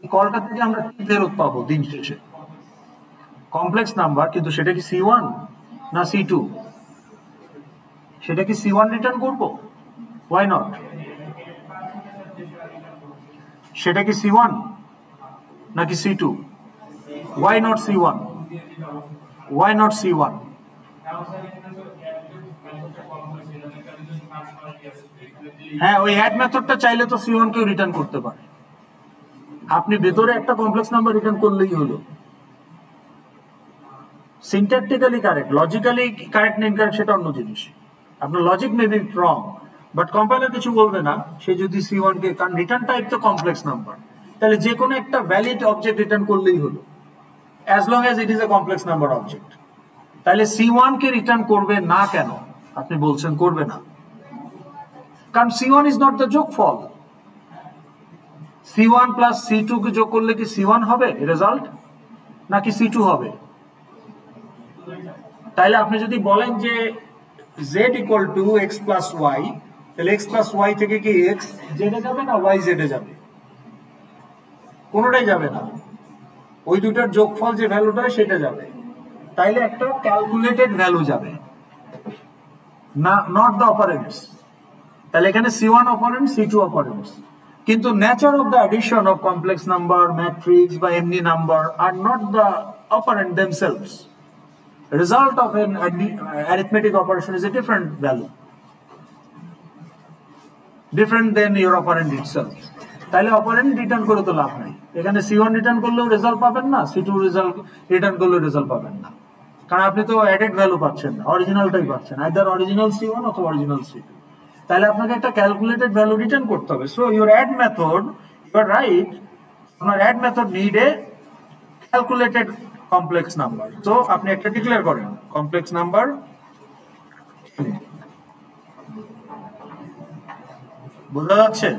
এই কলটা থেকে আমরা কি ফেরত পাবো দিন শেষে? কমপ্লেক্স নাম্বার, কিন্তু সেটা কি C1 না C2? সেটা কি C1 রিটার্ন করব? Why not? সেটা কি C1 নাকি C2? Why not C1? Why not C1? হ্যাঁ, ওই অ্যাড মেথডটা চাইলে তো C1 কেও রিটার্ন করতে পারে। আপনি ভেতরে একটা কমপ্লেক্স নাম্বার রিটার্ন করলেই হলো। সিনট্যাকটিক্যালি কারেক্ট, লজিক্যালি কারেক্ট না ইনকারেক্ট সেটা অন্য জিনিস। আপনার logic may be wrong, but compiler কিছু বলবে না সে যদি C1 কে, কারণ রিটার্ন টাইপ তো কমপ্লেক্স নাম্বার। তাহলে যে কোনো একটা ভ্যালিড অবজেক্ট রিটার্ন করলেই হলো, as long as it is A complex number object. তাহলে C1 কে রিটার্ন করবে না কেন? আপনি বলছেন করবে না, কারণ C1 ইজ নট দ্য যোগফল। C1 প্লাস C2 কে যোগ করলে কি C1 হবে রেজাল্ট, নাকি C2 হবে? তাহলে আপনি যদি বলেন যে z equal to x plus y, তাহলে x প্লাস y থেকে কি x z এ যাবে না y z এ যাবে? কোনোটাই যাবে না, ওই দুটার যোগফল যে ভ্যালুটা সেটা যাবে। তাইলে একটা ক্যালকুলেটেড ভ্যালু যাবে না, নট দ্য অপারেন্টস। তাহলে এখানে C1 অপারেন্ট, C2 অপারেন্টস, কিন্তু nature of the addition of complex number, matrix বা এমনি number are not the operant themselves. Result of an arithmetic operation is a different value, different than your operand itself. তাহলে operant return করে তো লাভ নাই। এখানে C1 return করলেও result পাবেন না, C2 রেজাল্ট রিটার্ন করলেও রেজাল্ট পাবেন না, কারণ আপনি তো অ্যাডেড ভ্যালু পাচ্ছেন না, অরিজিনালটাই পাচ্ছেন, আইদার অরিজিনাল C1 অথবা অরিজিনাল C2। তাহলে আপনাকে একটা ক্যালকুলেটেড ভ্যালু রিটার্ন করতে হবে। So your add method, you are right, আপনার add method need a calculated complex number. তো আপনি একটা ডিক্লেয়ার করেন কমপ্লেক্স নাম্বার, বোঝা যাচ্ছে?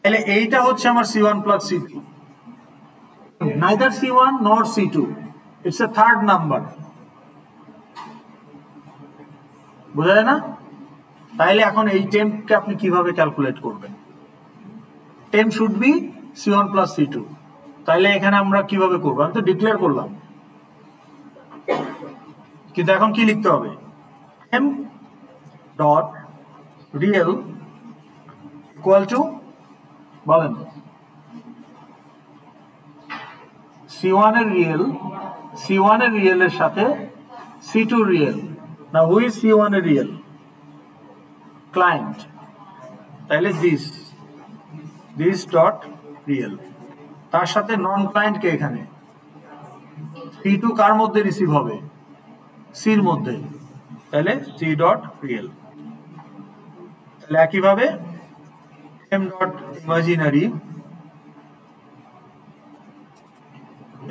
তাহলে এইটা হচ্ছে আমার C1 plus C2, neither C1 নর C2, it's a third number. বোঝা যায় না? তাইলে এখন এই টেম্পকে আপনি কিভাবে ক্যালকুলেট করবেন? Temp should be C1 plus C2। তাইলে এখানে আমরা কিভাবে করবো? আমি তো ডিক্লেয়ার করলাম, কিন্তু এখন কি লিখতে হবে? m dot real equal two, বলেন, C1 এর রিয়েল এর সাথে C2 রিয়েল। না, হুই C1 এর রিয়েল? ক্লায়েন্ট। তাইলে দিস ডট রিয়েল, তার সাথে নন ক্লায়েন্ট কে এখানে C2 কার মধ্যে রিসিভ হবে? সির মধ্যে, তাহলে C ডট রিয়েল। তাহলে একইভাবে m dot imaginary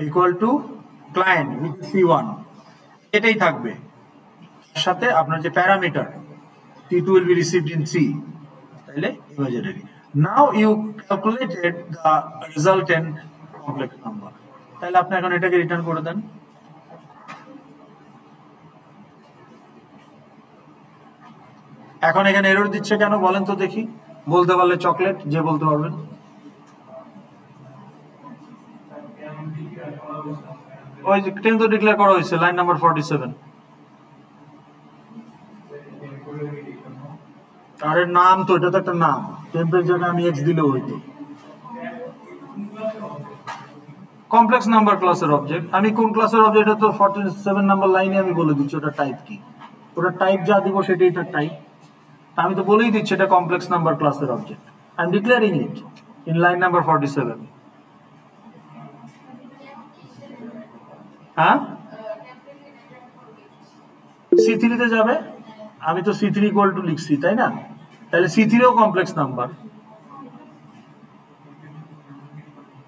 equal to client C1, এটাই থাকবে। তার সাথে আপনার যে parameter C2 will be received in C, তাহলে imaginary. Now you calculated the resultant complex number, তাহলে আপনি এখন এটাকে রিটার্ন করে দেন। এখন এখানে এরর দিচ্ছে কেন বলেন তো দেখি, বলতে পারলে চকলেট, যে বলতে পারবেন। ওই যে 10 তো ডিক্লেয়ার করা হয়েছে, লাইন নাম্বার 47। আরে নাম তো, এটা তো একটা নাম, টেম্পের জায়গায় আমি এক্স দিলেও হইতো। কমপ্লেক্স নাম্বার ক্লাসের অবজেক্ট, আমি কোন ক্লাসের অবজেক্ট, এটা তো 47 নাম্বার লাইনে আমি বলে দিচ্ছি ওটা টাইপ কি, ওটা টাইপ যা দিব সেটাই এটার টাইপ। আমি তো বলেই দিচ্ছি এটা কমপ্লেক্স নাম্বার ক্লাসের object, I am declaring it in line number 47। হ্যাঁ, C3 তে যাবে, আমি তো C3 ইকুয়াল টু লিখছি তাই না, তাহলে C3 ও কমপ্লেক্স নাম্বার।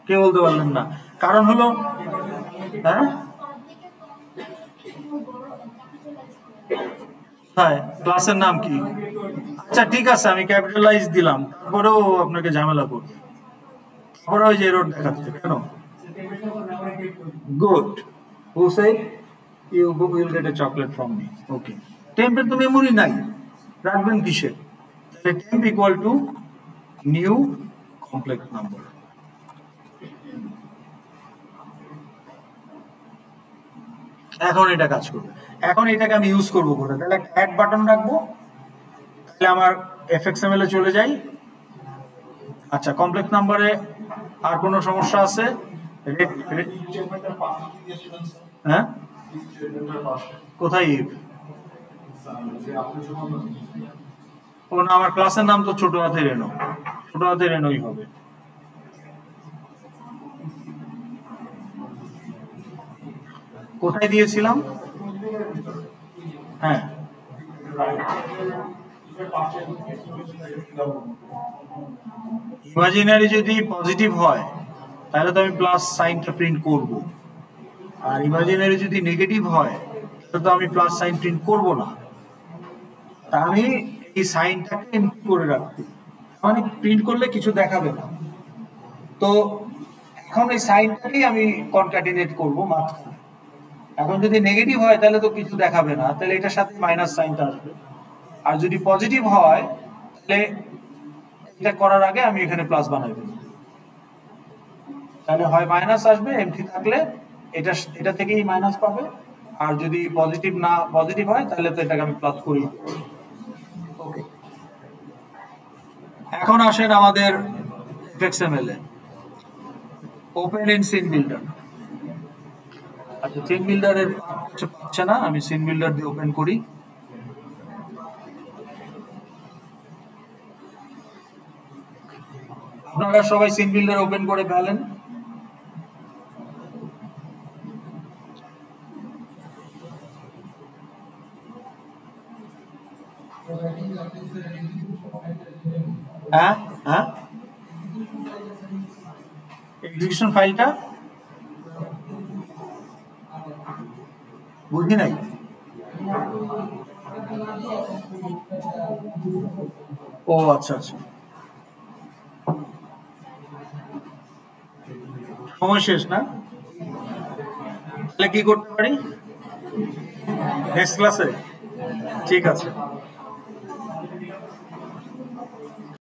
কে বলতে পারলেন না? কারণ হলো, হ্যাঁ হ্যাঁ ক্লাসের নাম কি? আচ্ছা ঠিক আছে, আমি ক্যাপিটালাইজ দিলাম, তারপরেও আপনাকে ঝামেলা করবে, তারপরে ওই যে এরর দেখাচ্ছে কেন? Good, who said you will get a chocolate from me. Okay, টেম্পের তো মেমোরি নাই, রাখবেন কিসে? তাহলে temp equal to new complex number. এখন এটা কাজ করবে, এখন এটাকে আমি ইউজ করবো কোথায়? তাহলে একটা অ্যাড বাটন রাখবো, তাহলে আমার FXML এ চলে যাই। আচ্ছা, কমপ্লেক্স নাম্বারে আর কোনো সমস্যা আছে? হ্যাঁ, কোথায়? ও না, আমার ক্লাসের নাম তো ছোট হাতের এনো, ছোট হাতের এনোই হবে। কোথায় দিয়েছিলাম? হ্যাঁ, ইমাজিনারি যদি পজিটিভ হয় তাহলে তো আমি প্লাস সাইনটা প্রিন্ট করব, আর ইমাজিনারি যদি নেগেটিভ হয় তাহলে তো আমি প্লাস সাইন প্রিন্ট করব না। তা আমি এই সাইনটাকে এমটি করে রাখছি, মানে প্রিন্ট করলে কিছু দেখাবে না। তো এখন এই সাইনটাকেই আমি কনক্যাটিনেট করব মাঝখানে। এখন যদি নেগেটিভ হয় তাহলে তো কিছু দেখাবে না, তাহলে এটার সাথে মাইনাস সাইনটা আসবে। আর যদি পজিটিভ হয় তাহলে এটা করার আগে আমি এখানে প্লাস বানাই দেব, তাহলে হয় মাইনাস আসবে, এমটি থাকলে এটা থেকেই মাইনাস পাবে। আর যদি পজিটিভ হয় তাহলে তো এটাকে আমি প্লাস করি। ওকে, এখন আসেন আমাদের FXML এ, ওপেন ইন সিন বিল্ডার। আচ্ছা, সিন বিল্ডারের কিছু পাচ্ছে না, আমি সিন বিল্ডার দিয়ে ওপেন করি। আপনারা সবাই সিন বিল্ডার ওপেন করে ফেলেন। হ্যাঁ হ্যাঁ, এক্সিকিউশন ফাইলটা বুঝি নাই। ও আচ্ছা আচ্ছা, সময় শেষ না, তাহলে কি করতে পারি নেক্সট ক্লাসে? ঠিক আছে।